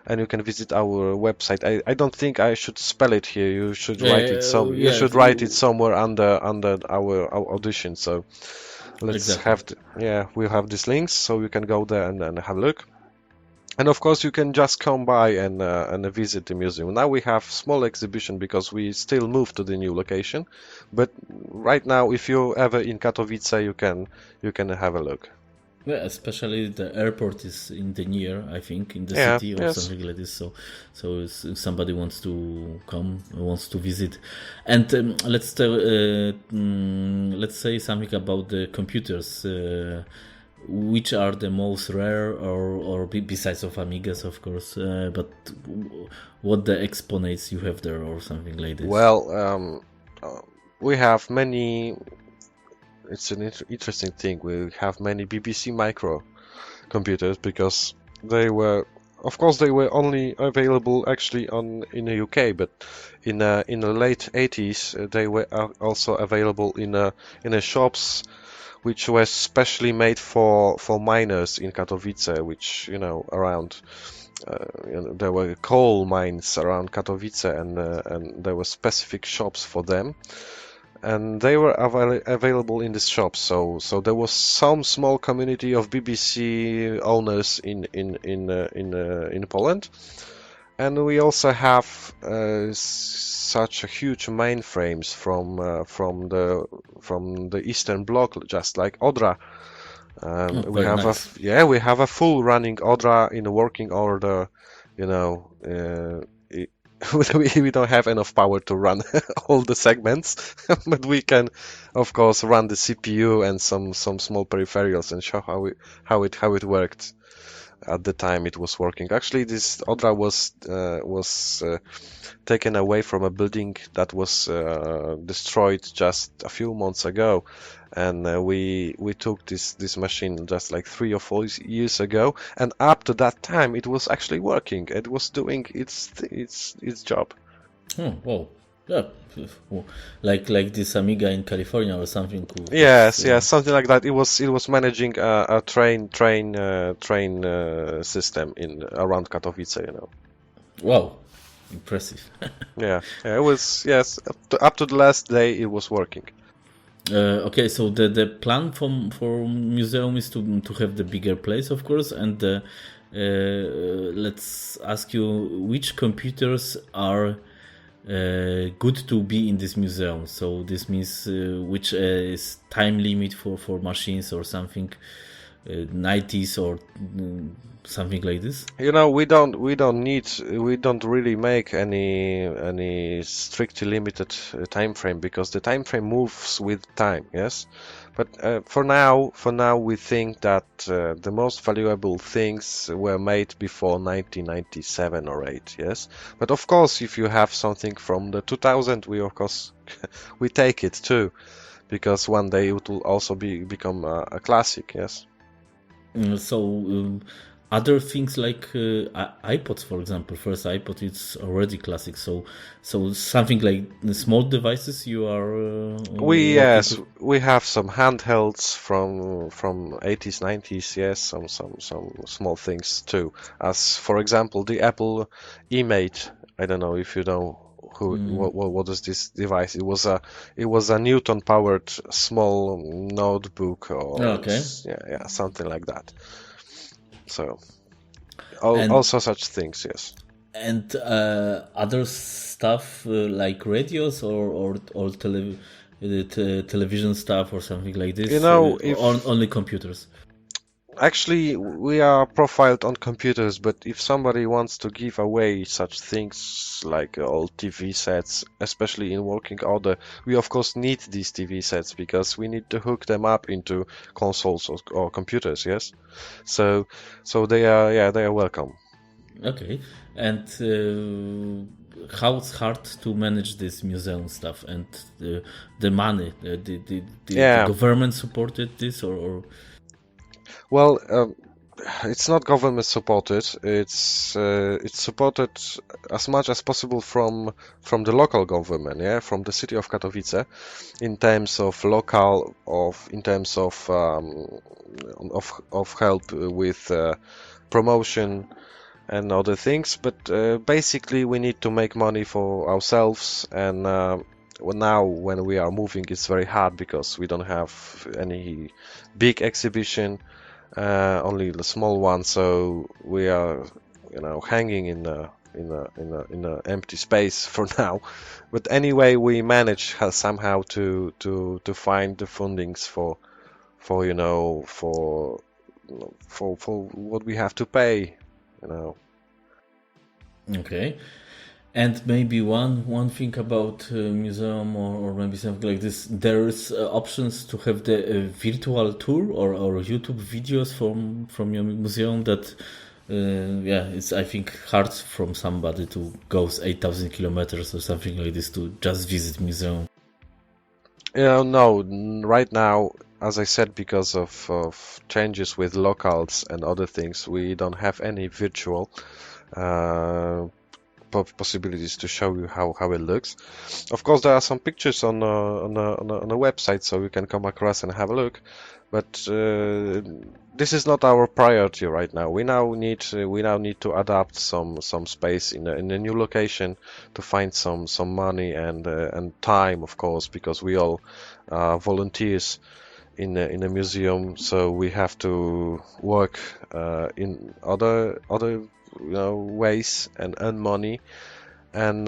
And you can visit our website. I don't think I should spell it here. You should write it you should write it somewhere under our audition. So let's have we'll have these links so you can go there and have a look. And of course, you can just come by and visit the museum. Now we have small exhibition because we still move to the new location. But right now, if you're ever in Katowice, you can have a look. Yeah, especially the airport is in the near, I think, in the city or something like this. So if somebody wants to come, wants to visit, and let's say something about the computers. Which are the most rare, or besides of Amigas, of course, but what the exponents you have there, or something like this? Well, we have many. It's an interesting thing. We have many BBC Micro computers because they were only available actually in the UK, but in the late 80s they were also available in the shops which was specially made for miners in Katowice, which around there were coal mines around Katowice, and there were specific shops for them, and they were available in these shops. So there was some small community of BBC owners in Poland, and we also have such a huge mainframes from the Eastern Bloc, just like Odra. We have a full running Odra in working order. we don't have enough power to run all the segments, but we can, of course, run the CPU and some small peripherals and show how it worked at the time it was working. Actually, this Odra was taken away from a building that was destroyed just a few months ago, and we took this machine just like 3 or 4 years ago, and up to that time it was actually working. It was doing its job. Oh, wow. Yeah, like this Amiga in California or something cool. Yes, something like that. It was managing a train system in around Katowice, you know. Wow, impressive. Yeah, it was, yes, up to the last day it was working. Okay, so the plan for museum is to have the bigger place, of course, and let's ask you which computers are good to be in this museum. So this means which is time limit for machines or something, 90s or something like this. You know, we don't really make any strictly limited time frame, because the time frame moves with time. Yes, but for now we think that the most valuable things were made before 1997 or 8. Yes, but of course, if you have something from the 2000, we of course we take it too, because one day it will also become a classic. Yes. So other things like iPods, for example, first iPod, it's already classic. So something like the small devices you are. We have some handhelds from 80s, 90s. Yes, some small things too. As for example, the Apple eMate. I don't know if you know what is this device. It was a Newton powered small notebook, or Okay. something like that. So also such things, yes. And other stuff like radios or television stuff or something like this. You know, only computers. Actually, we are profiled on computers, but if somebody wants to give away such things like old TV sets, especially in working order, we of course need these TV sets, because we need to hook them up into consoles or computers. Yes, so they are welcome. Okay, and how it's hard to manage this museum stuff and the money? The government supported this or? Well, it's not government supported. It's supported as much as possible from the local government, from the city of Katowice, in terms of in terms of help with promotion and other things. But basically, we need to make money for ourselves, and now when we are moving, it's very hard because we don't have any big exhibition. Only the small one, so we are, hanging in a empty space for now. But anyway, we manage somehow to find the fundings for what we have to pay. Okay. And maybe one thing about museum or maybe something like this, there's options to have the virtual tour or YouTube videos from your museum that it's I think hard from somebody to go 8,000 kilometers or something like this to just visit museum. No, right now, as I said, because of changes with locals and other things, we don't have any virtual possibilities to show you how it looks. Of course, there are some pictures on a website, so you can come across and have a look. But this is not our priority right now. We now need to adapt some space in a new location to find some money and time, of course, because we all are volunteers in a museum, so we have to work in other ways and earn money, and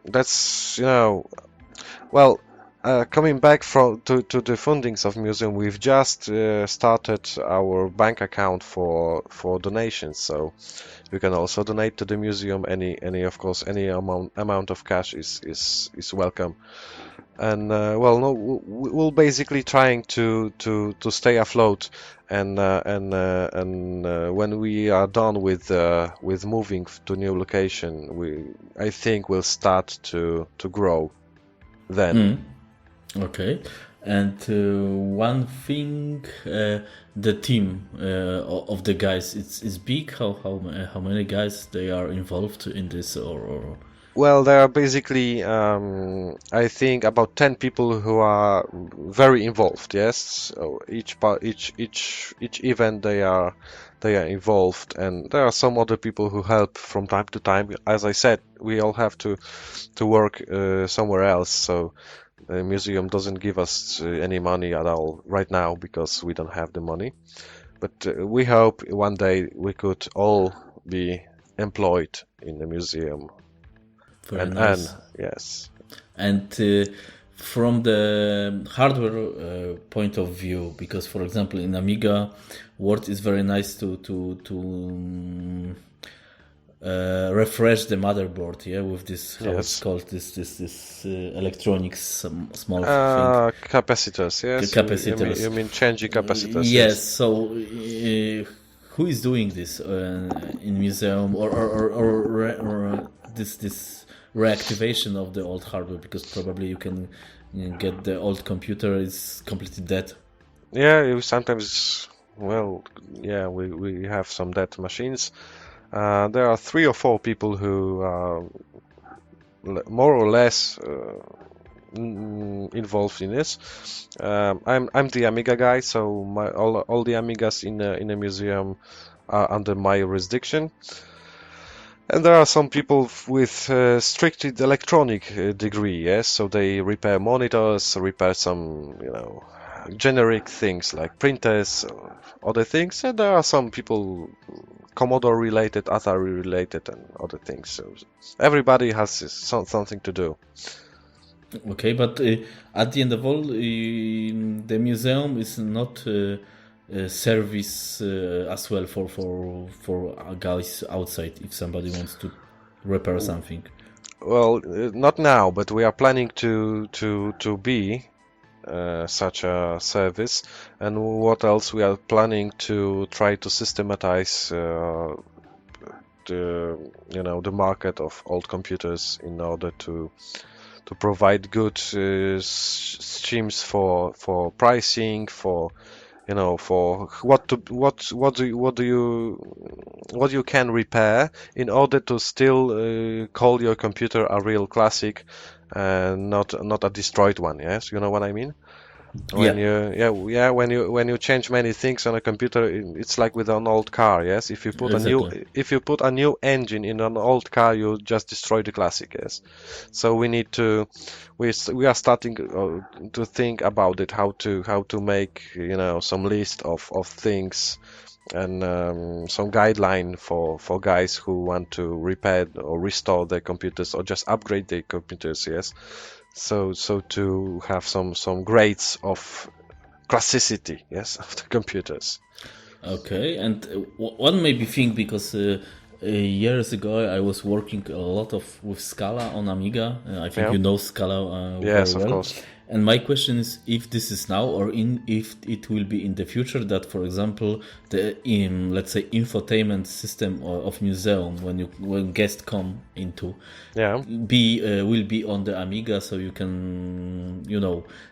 that's well, coming back to the fundings of museum, we've just started our bank account for donations. So you can also donate to the museum. Of course, any amount of cash is welcome. And we'll basically trying to stay afloat, and when we are done with moving to new location, I think we'll start to grow then. Okay. And one thing, the team of the guys, it's big. How many guys they are involved in this, or? Well, there are basically, I think, about 10 people who are very involved. Yes, so each event they are involved, and there are some other people who help from time to time. As I said, we all have to work somewhere else, so the museum doesn't give us any money at all right now because we don't have the money. But we hope one day we could all be employed in the museum. Very nice. Yes. And from the hardware point of view, because for example in Amiga, Word is very nice to refresh the motherboard, with this it's called this electronics small thing. Capacitors, yes. Capacitors. You mean changing capacitors? Yes. So who is doing this in museum or this reactivation of the old hardware, because probably you can get the old computer is completely dead. Yeah, sometimes. Well, yeah, we have some dead machines. There are 3 or 4 people who are more or less involved in this. I'm the Amiga guy, so all the Amigas in the museum are under my jurisdiction. And there are some people with strictly electronic degree, yes, so they repair monitors, repair some, generic things like printers, other things, and there are some people Commodore related, Atari related, and other things. So everybody has something to do. Okay, but at the end of all, the museum is not service as well for guys outside if somebody wants to repair something. Well, not now, but we are planning to be such a service. And what else? We are planning to try to systematize the market of old computers in order to provide good schemes for pricing, for for what you can repair in order to still call your computer a real classic and not a destroyed one. Yes, you know what I mean? When you change many things on a computer, it's like with an old car. Yes, if you put a new engine in an old car, you just destroy the classic. Yes, so we are starting to think about it, how to make some list of things and some guideline for guys who want to repair or restore their computers or just upgrade their computers. Yes. So to have some grades of classicity, yes, of the computers. Okay, and one maybe thing, because years ago I was working a lot with Scala on Amiga. I think you know Scala yes, very well. Of course. And my question is if this is now or if it will be in the future that, for example, the let's say infotainment system of museum when guests come into will be on the Amiga, so you can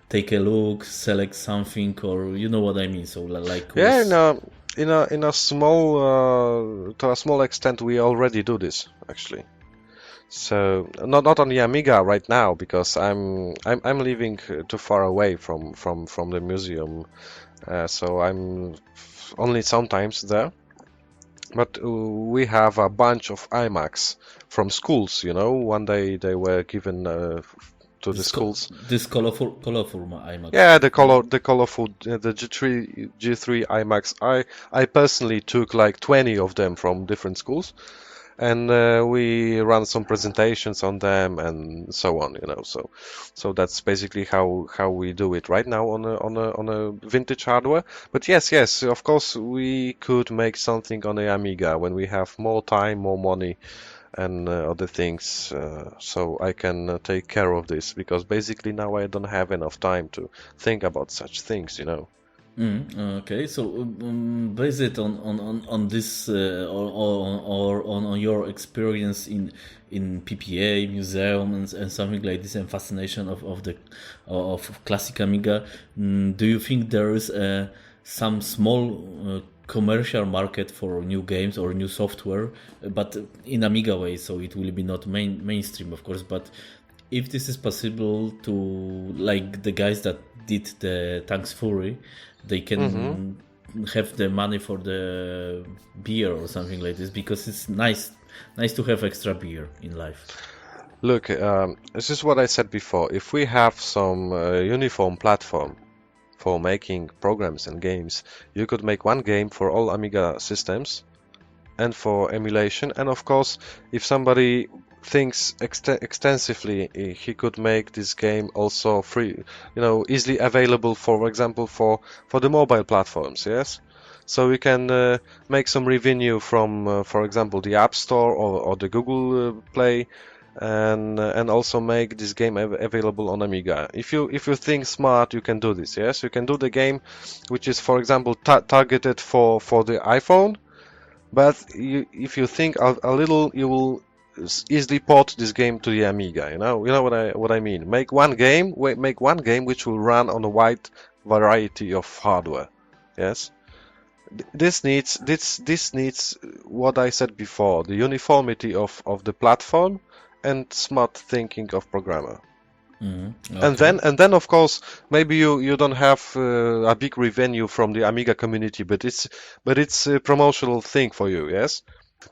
take a look, select something, or you know what I mean. So like in a small to a small extent we already do this actually. So not on the Amiga right now because I'm living too far away from the museum, so I'm only sometimes there. But we have a bunch of iMacs from schools. One day they were given to the schools. This colorful iMacs. Yeah, the colorful the G3 iMacs. I personally took like 20 of them from different schools. and we run some presentations on them and so on, you know. So that's basically how we do it right now on a vintage hardware. But yes, of course we could make something on the Amiga when we have more time, more money, and other things, so I can take care of this, because basically now I don't have enough time to think about such things, you know. Okay, so base it on this on your experience in PPA museum and something like this, and fascination of classic Amiga. Do you think there is some small commercial market for new games or new software, but in Amiga way? So it will be not mainstream, of course, but if this is possible to, like the guys that did the Tanks Fury, they can have the money for the beer or something like this, because it's nice to have extra beer in life. Look, this is what I said before. If we have some uniform platform for making programs and games, you could make one game for all Amiga systems and for emulation. And of course, if somebody thinks extensively, he could make this game also free, you know, easily available, for example, for the mobile platforms. Yes. So we can make some revenue from, for example, the App Store or the Google Play, and also make this game available on Amiga. If you think smart, you can do this. Yes, you can do the game, which is, for example, targeted for the iPhone. But if you think a little, you will easily port this game to the Amiga. You know what I mean. Make one game which will run on a wide variety of hardware. Yes. This needs what I said before, the uniformity of the platform and smart thinking of programmer. Okay. And then of course maybe you don't have a big revenue from the Amiga community, but it's a promotional thing for you, yes?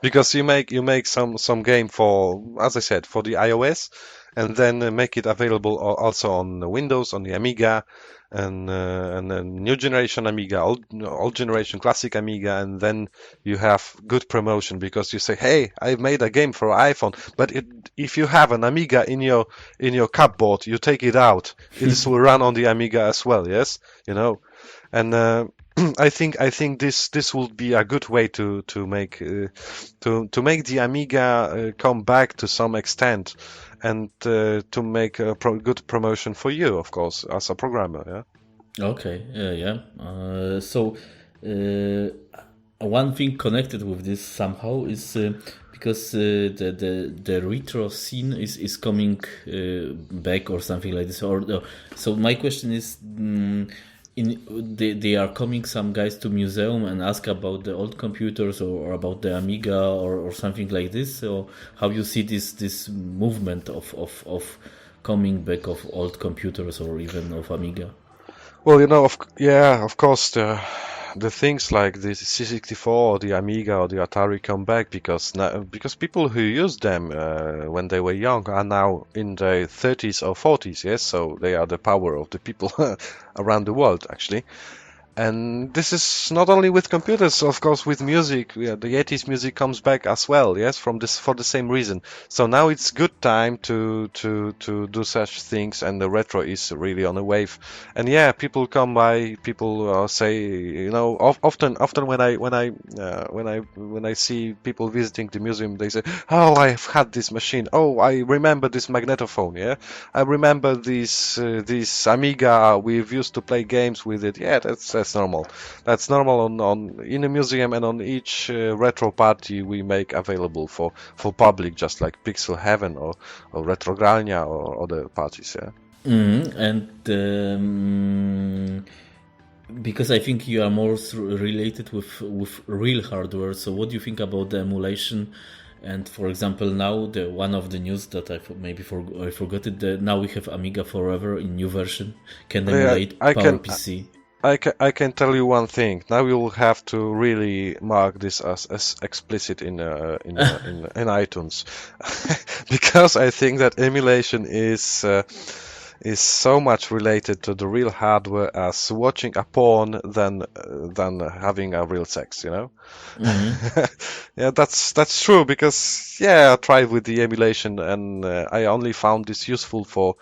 Because you make some game for, as I said, for the iOS, and then make it available also on Windows, on the Amiga, and then new generation Amiga, old generation classic Amiga, and then you have good promotion because you say, hey, I made a game for iPhone, but if you have an Amiga in your cupboard, you take it out, it will run on the Amiga as well, yes, you know, and I think this would be a good way to make make the Amiga come back to some extent, and to make a good promotion for you, of course, as a programmer. Yeah. Okay. Yeah. So one thing connected with this somehow is because the retro scene is coming back or something like this. So my question is. They are coming some guys to museum and ask about the old computers or about the Amiga or something like this. So how you see this movement of coming back of old computers or even of Amiga? Well, of course, the things like the C64 or the Amiga or the Atari come back because people who used them when they were young are now in their 30s or 40s. Yes, so they are the power of the people around the world, actually. And this is not only with computers, of course, with music. Yeah, the 80s music comes back as well, yes, for the same reason. So now it's good time to do such things, and the retro is really on a wave. And yeah, people come by, people say, you know, often when I see people visiting the museum, they say, "Oh, I've had this machine. Oh, I remember this magnetophone. Yeah, I remember this Amiga. We've used to play games with it. Yeah, that's normal. That's normal on in a museum, and on each retro party we make available for public, just like Pixel Heaven or Retrogrania or other parties. Yeah. And because I think you are more related with real hardware. So what do you think about the emulation? And for example, now the one of the news that I forgot it. Now we have Amiga Forever in new version can emulate PowerPC. I can tell you one thing. Now you will have to really mark this as explicit in iTunes, because I think that emulation is so much related to the real hardware as watching a porn than having a real sex. You know. Yeah, that's true because I tried with the emulation and I only found this useful for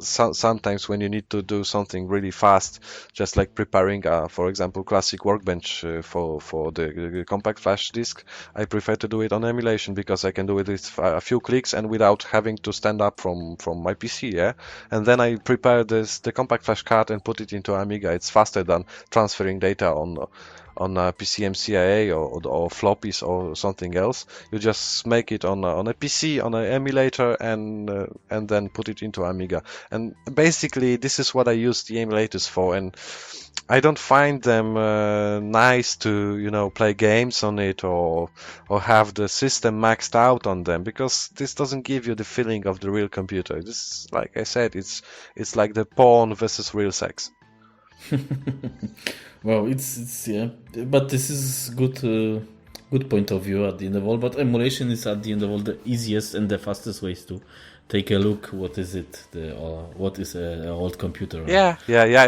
sometimes when you need to do something really fast, just like preparing, for example, classic workbench for the compact flash disk. I prefer to do it on emulation because I can do it with a few clicks and without having to stand up from my PC. Yeah, and then I prepare the compact flash card and put it into Amiga. It's faster than transferring data on a PCMCIA or floppies or something else. You just make it on a PC on an emulator and then put it into Amiga. And basically, this is what I use the emulators for. And I don't find them nice to play games on it or have the system maxed out on them because this doesn't give you the feeling of the real computer. This, like I said, it's like the porn versus real sex. Well, it's yeah, but this is good point of view at the end of all. But emulation is at the end of all the easiest and the fastest ways to take a look. What is it? What is an old computer? Yeah.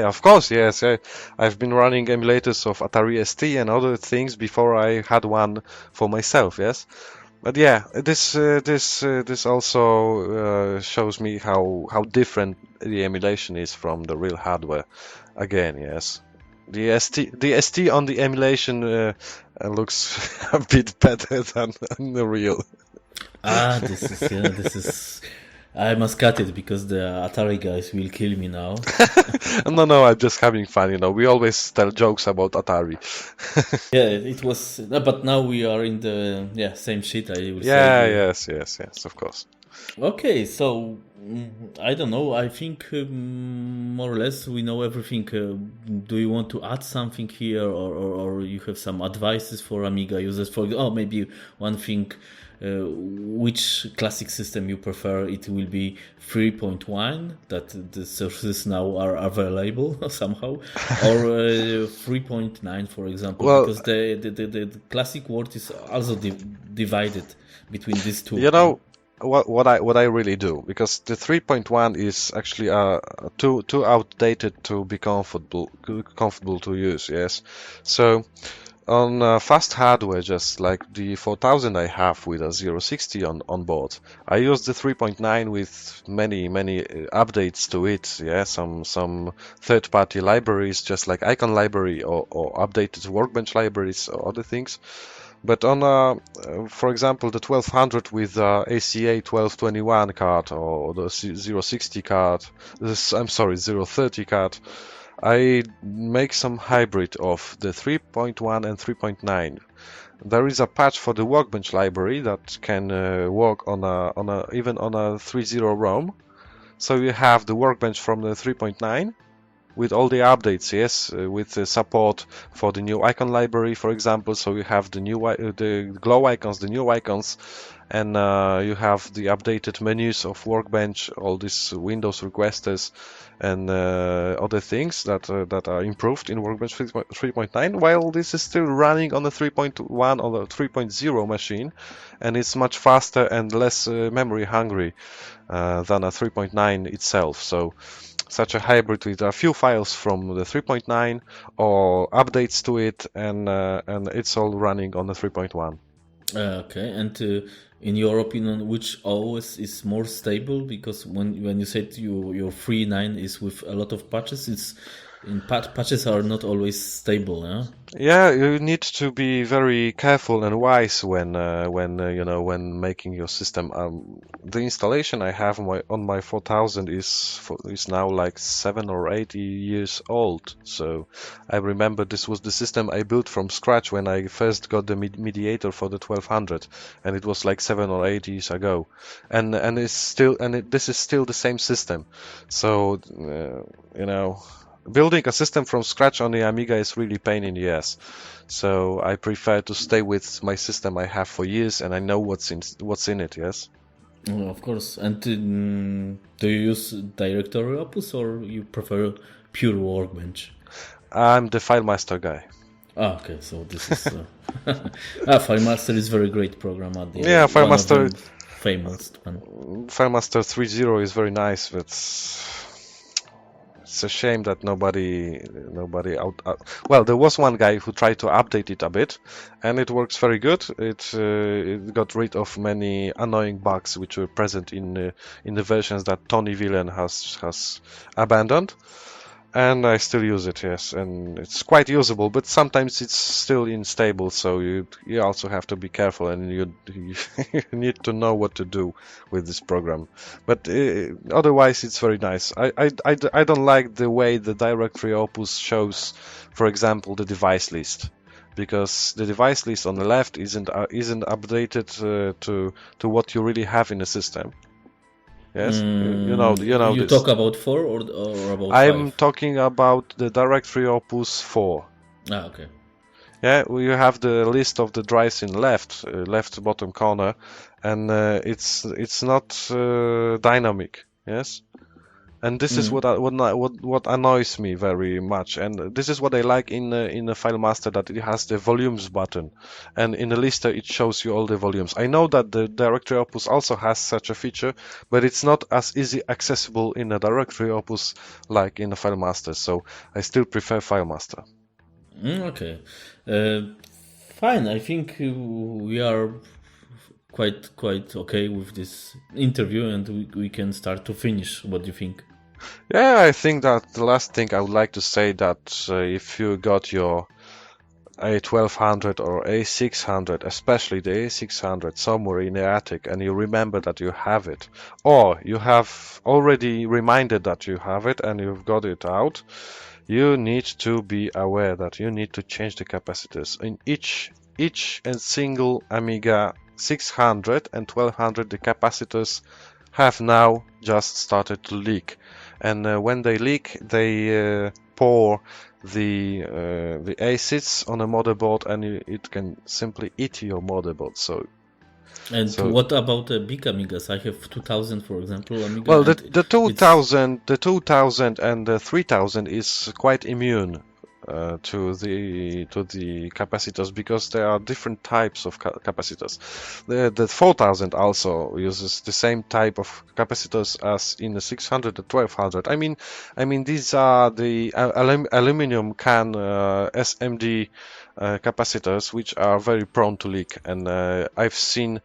Of course, yes. I've been running emulators of Atari ST and other things before I had one for myself. Yes. But yeah, this also shows me how different the emulation is from the real hardware. Again, yes, the ST on the emulation looks a bit better than the real. This is. I must cut it because the Atari guys will kill me now. No, I'm just having fun. We always tell jokes about Atari. Yeah, it was, but now we are in the same shit. I will say. Yes, of course. Okay, so I don't know. I think more or less we know everything. Do you want to add something here, or you have some advices for Amiga users? Maybe one thing. Which classic system you prefer? It will be 3.1 that the sources now are available somehow, or 3.9, for example, because the classic world is also divided between these two. What I really do, because the 3.1 is actually too outdated to be comfortable to use. Yes, so on fast hardware, just like the 4000 I have with a 060 on board, I use the 3.9 with many updates to it. Yeah, some third-party libraries, just like Icon library or updated Workbench libraries or other things. But on, for example, the 1200 with ACA 1221 card or the 060 card, 030 card, I make some hybrid of the 3.1 and 3.9. There is a patch for the Workbench library that can work even on a 3.0 ROM. So you have the Workbench from the 3.9 with all the updates, yes, with the support for the new icon library, for example. So you have the glow icons, the new icons, and you have the updated menus of Workbench, all these Windows requesters and other things that are improved in Workbench 3.9, while this is still running on the 3.1 or the 3.0 machine, and it's much faster and less memory hungry than a 3.9 itself. So such a hybrid with a few files from the 3.9 or updates to it, and it's all running on the 3.1. Okay, and in your opinion, which OS is more stable? Because when you said your 3.9 is with a lot of patches, patches are not always stable, yeah? Yeah, you need to be very careful and wise when making your system. The installation I have on my 4000 is now like 7 or 8 years old. So I remember this was the system I built from scratch when I first got the mediator for the 1200, and it was like 7 or 8 years ago, and this is still the same system. So building a system from scratch on the Amiga is really pain in the ass. So I prefer to stay with my system I have for years, and I know what's in it. Yes. Well, of course. And do you use directory opus or you prefer pure Workbench? I'm the FileMaster guy. Okay, so this is FileMaster is very great program at the end. FileMaster famous one. FileMaster 3.0 is very nice, but it's a shame that nobody well, there was one guy who tried to update it a bit, and it works very good. It got rid of many annoying bugs which were present in the versions that Tony Villen has abandoned. And I still use it, yes, and it's quite usable, but sometimes it's still unstable, so you also have to be careful, and you need to know what to do with this program. But otherwise, it's very nice. I don't like the way the directory opus shows, for example, the device list, because the device list on the left isn't updated to what you really have in the system. Yes, you know You this. talk about 4 or about 5? I'm talking about the directory opus 4. Okay. Yeah, you have the list of the drives in left bottom corner, and it's not dynamic. Yes, and this is what annoys me very much, and this is what I like in the file master, that it has the volumes button, and in the lister it shows you all the volumes. I know that the directory opus also has such a feature, but it's not as easy accessible in the directory opus like in the file master, so I still prefer file master. Okay, fine. I think we are quite okay with this interview, and we can start to finish. What do you think? Yeah, I think that the last thing I would like to say, that if you got your A1200 or A600, especially the A600, somewhere in the attic, and you remember that you have it, or you have already reminded that you have it and you've got it out, you need to be aware that you need to change the capacitors. In each and single Amiga 600 and 1200, the capacitors have now just started to leak. And when they leak, they pour the acids on a motherboard, and it can simply eat your motherboard. So what about the big Amigas? I have 2000, for example, Amiga. Well, the 2000 and the 3000 is quite immune to the capacitors, because there are different types of capacitors. The 4000 also uses the same type of capacitors as in the 600 and 1200. I mean these are the aluminum can SMD capacitors, which are very prone to leak, and I've seen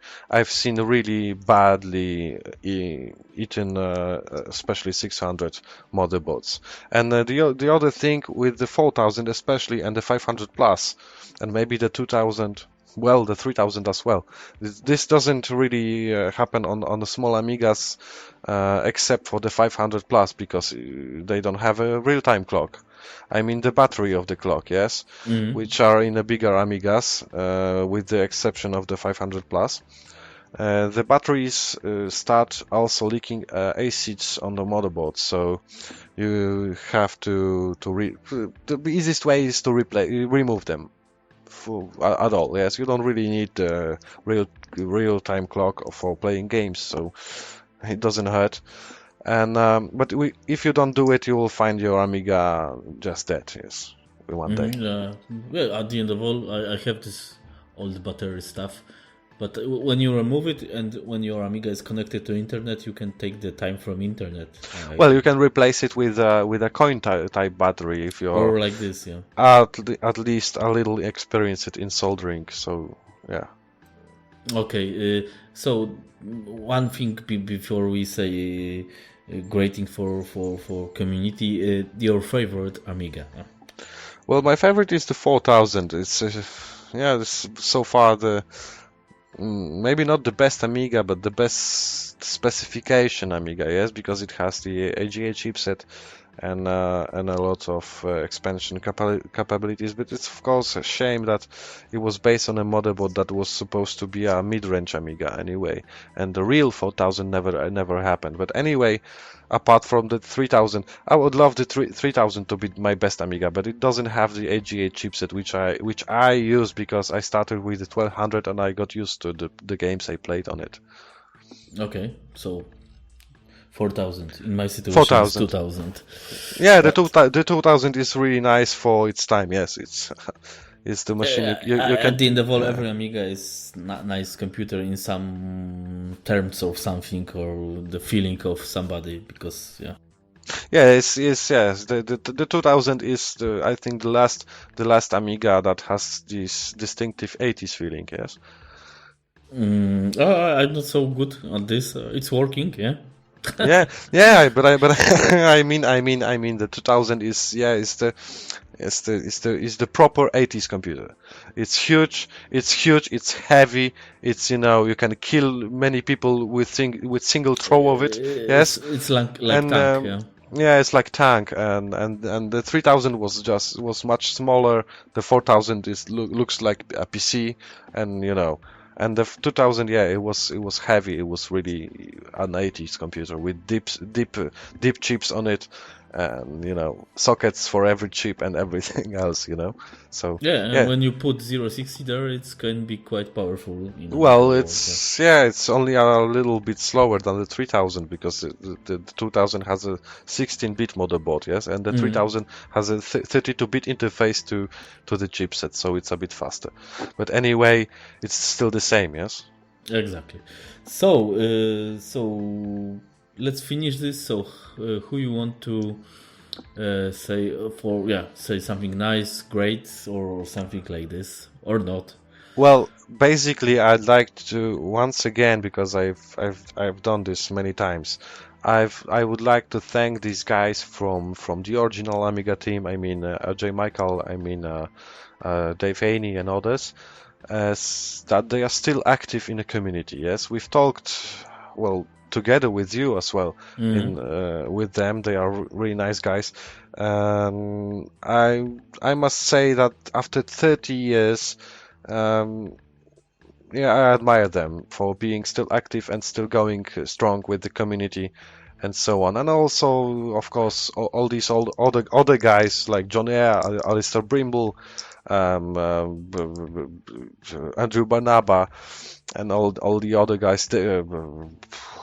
really badly eaten, especially 600 motherboards. And the other thing with the 4000 especially, and the 500 plus, and maybe the 2000, well, the 3000 as well. This doesn't really happen on the small Amigas, except for the 500 plus, because they don't have a real-time clock. I mean the battery of the clock, yes, which are in the bigger Amigas, with the exception of the 500 plus. The batteries start also leaking acids on the motherboard, so you have to the easiest way is to remove them at all. Yes, you don't really need a real time clock for playing games, so it doesn't hurt. And but if you don't do it, you will find your Amiga just dead. Yes, one day. Well, at the end of all, I have this old battery stuff, but when you remove it and when your Amiga is connected to internet, you can take the time from internet. Well, you can replace it with a coin type battery if you're, or like this, yeah. At least a little experienced in soldering. So yeah. Okay, so one thing before we say grading for community, your favorite Amiga? Well, my favorite is the 4000. It's so far the maybe not the best Amiga, but the best specification Amiga. Yes, because it has the AGA chipset and a lot of expansion capabilities. But it's of course a shame that it was based on a motherboard that was supposed to be a mid-range Amiga anyway, and the real 4000 never happened. But anyway, apart from the 3000, I would love the 3000 to be my best Amiga, but it doesn't have the AGA chipset, which I use because I started with the 1200 and I got used to the games I played on it. Okay, so 4000. In my situation, 4000. 2000. Yeah, the 2000 is really nice for its time. Yes, it's the machine you can. At the end of all, every Amiga is nice computer in some terms of something or the feeling of somebody, because Yeah, yes. The 2000 is I think the last Amiga that has this distinctive 80s feeling. Yes. I'm not so good on this. It's working, yeah. But I mean the 2000 is is the proper 80s computer. It's huge, it's heavy, it's you can kill many people with single throw of it. Yes, It's like and tank, yeah. yeah, it's like tank, and the 3000 was much smaller. The 4000 looks like a PC, and and the 2000, yeah, it was heavy. It was really an 80s computer with deep chips on it, and sockets for every chip and everything else. So Yeah, and yeah. when you put 060 there, it can be quite powerful in Amiga Well, world, yeah. it's only a little bit slower than the 3000 because the 2000 has a 16-bit motherboard, yes, and the 3000 has a 32-bit interface to the chipset, so it's a bit faster. But anyway, it's still the same, yes. Exactly. So let's finish this. So who you want to say say something nice, great, or something like this, or not? Well, basically, I'd like to once again, because I've done this many times. I would like to thank these guys from the original Amiga team. I mean, Ajay Michael. I mean, Dave Haney and others. That they are still active in the community. Yes, we've talked, well, together with you as well. With them, they are really nice guys. I must say that after 30 years. Yeah, I admire them for being still active and still going strong with the community and so on. And also, of course, all these other guys like John Eyre, Alistair Brimble, Andrew Barnaba, and all the other guys.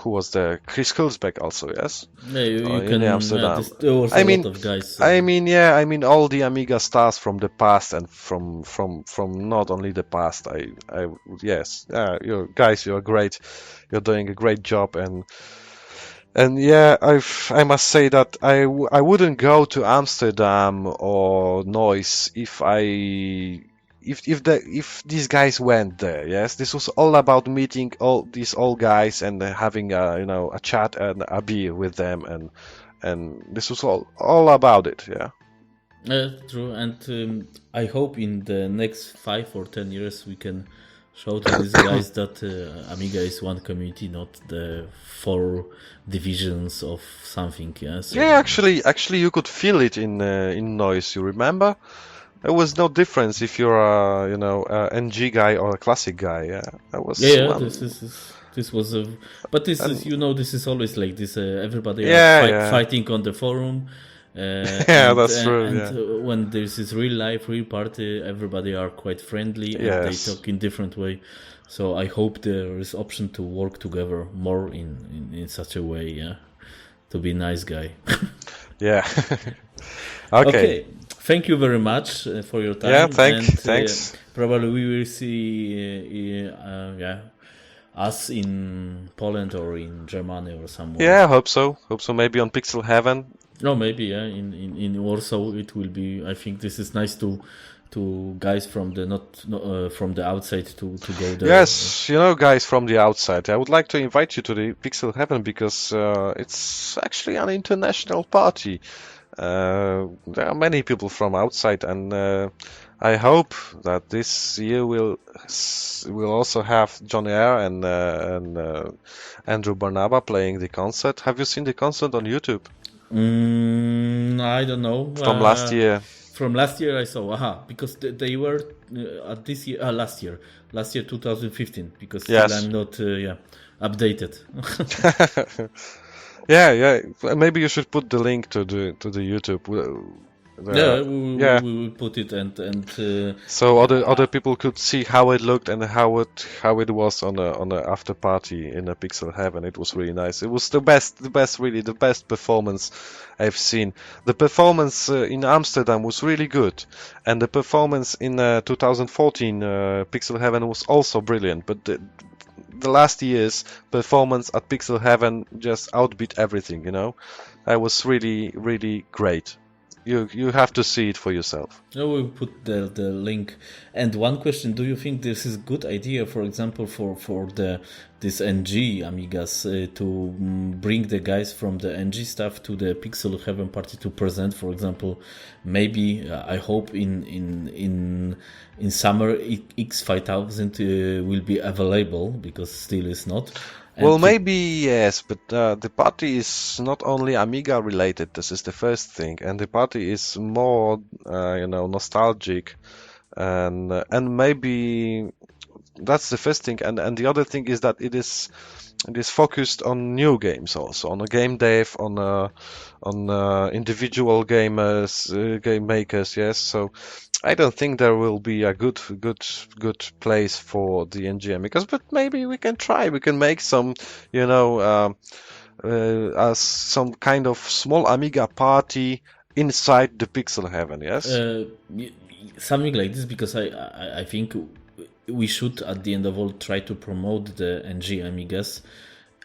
Who was there? Chris Kulsbeck also, yes. Yeah, you In can. Amsterdam. There was I a mean, lot of guys. I mean all the Amiga stars from the past and from not only the past. Yes, you're great. You're doing a great job, and yeah, I must say that I wouldn't go to Amsterdam or Neuss if these guys went there. Yes, this was all about meeting all these old guys and having a chat and a beer with them, and this was all about it. Yeah. True, and I hope in the next 5 or 10 years we can show to these guys that Amiga is one community, not the 4 divisions of something. Yeah, so, Yeah, actually, you could feel it in Noise. You remember? There was no difference if you're a NG guy or a classic guy. Yeah, that was yeah. one. This was a, but this is this is always like this. Everybody Yeah. fighting on the forum. Yeah, that's true. And when there's this real life, real party, everybody are quite friendly and they talk in different way. So I hope there is option to work together more in such a way. Yeah, to be nice guy. Yeah. Okay. Thank you very much for your time. Yeah, thanks. Probably we will see us in Poland or in Germany or somewhere. Yeah, I hope so. Maybe on Pixel Heaven. No, maybe in Warsaw it will be. I think this is nice to guys from the from the outside to go there. Yes, guys from the outside. I would like to invite you to the Pixel Heaven because it's actually an international party. There are many people from outside, and I hope that this year we'll also have John Eyre and Andrew Barnaba playing the concert. Have you seen the concert on YouTube? I don't know. From last year. From last year I saw. Because they were at this year. Last year 2015. Because still I'm not updated. Yeah. Maybe you should put the link to the YouTube. We will put it and so other people could see how it looked and how it was on a after party in a Pixel Heaven. It was really nice. It was the best performance I've seen. The performance in Amsterdam was really good, and the performance in 2014 Pixel Heaven was also brilliant. But the last year's performance at Pixel Heaven just outbeat everything, you know. That was really, really great. You have to see it for yourself. I will put the link. And one question: do you think this is a good idea, for example, for this NG Amigas to bring the guys from the NG stuff to the Pixel Heaven party to present? For example, maybe I hope in summer X5000 will be available, because still is not. Well, maybe yes, but the party is not only Amiga related. This is the first thing, and the party is more, nostalgic, and maybe that's the first thing. And the other thing is that it is focused on new games also, on a game dev, on individual gamers, game makers. Yes, so I don't think there will be a good place for the NG Amigas, but maybe we can try. We can make some, as some kind of small Amiga party inside the Pixel Heaven. Yes, something like this, because I think we should at the end of all try to promote the NG Amigas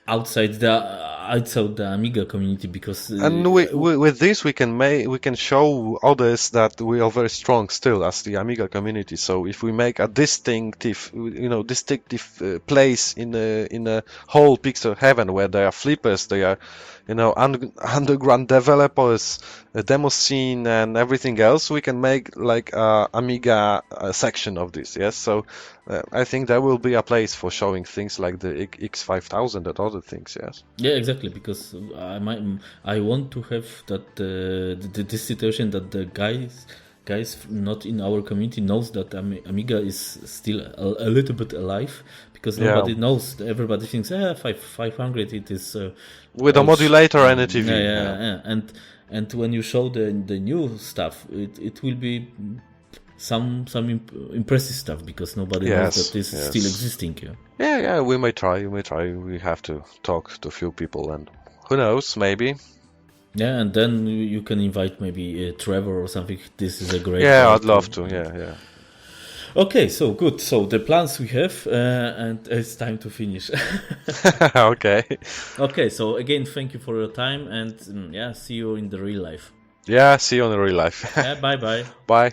outside the Amiga community, because and with this we can show others that we are very strong still as the Amiga community. So if we make a distinctive place in a whole Pixel Heaven where there are flippers, there are underground developers, a demo scene, and everything else, we can make like a Amiga section of this. Yes, so I think there will be a place for showing things like the X5000 and other things. Yes. Yeah, exactly. Because I want to have that this situation that the guys not in our community knows that Amiga is still a little bit alive, because nobody knows. Everybody thinks 500 it is with a modulator and a TV. Yeah. And when you show the new stuff, it will be some impressive stuff, because nobody knows that this is still existing. Yeah, we may try. We have to talk to a few people, and who knows, maybe. Yeah, and then you can invite maybe Trevor or something. This is a great. Yeah, I'd love to. Yeah. Okay, so good. So the plans we have, and it's time to finish. Okay. Okay, so again, thank you for your time, and see you in the real life. Yeah, see you in the real life. Yeah, bye. Bye.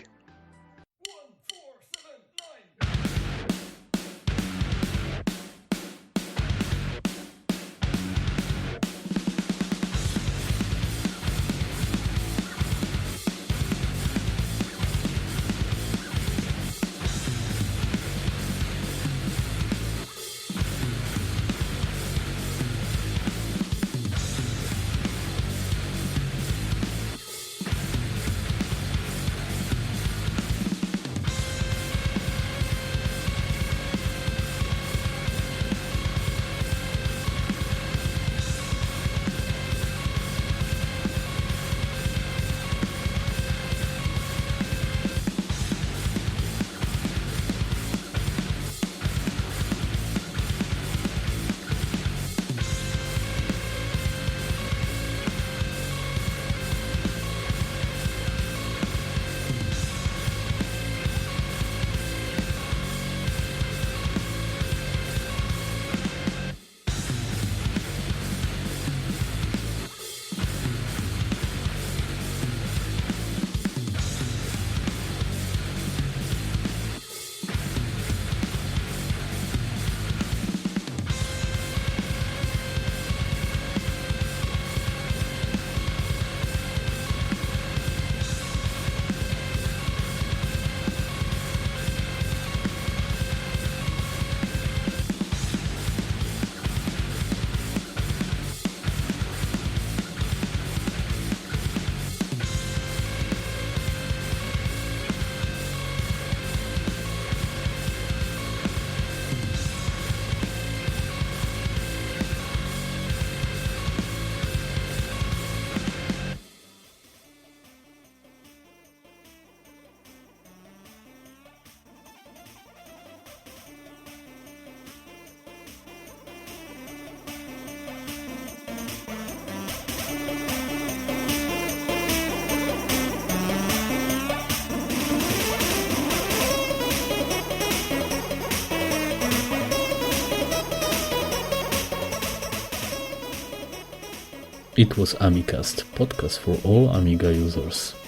It was AMIcast, podcast for all Amiga users.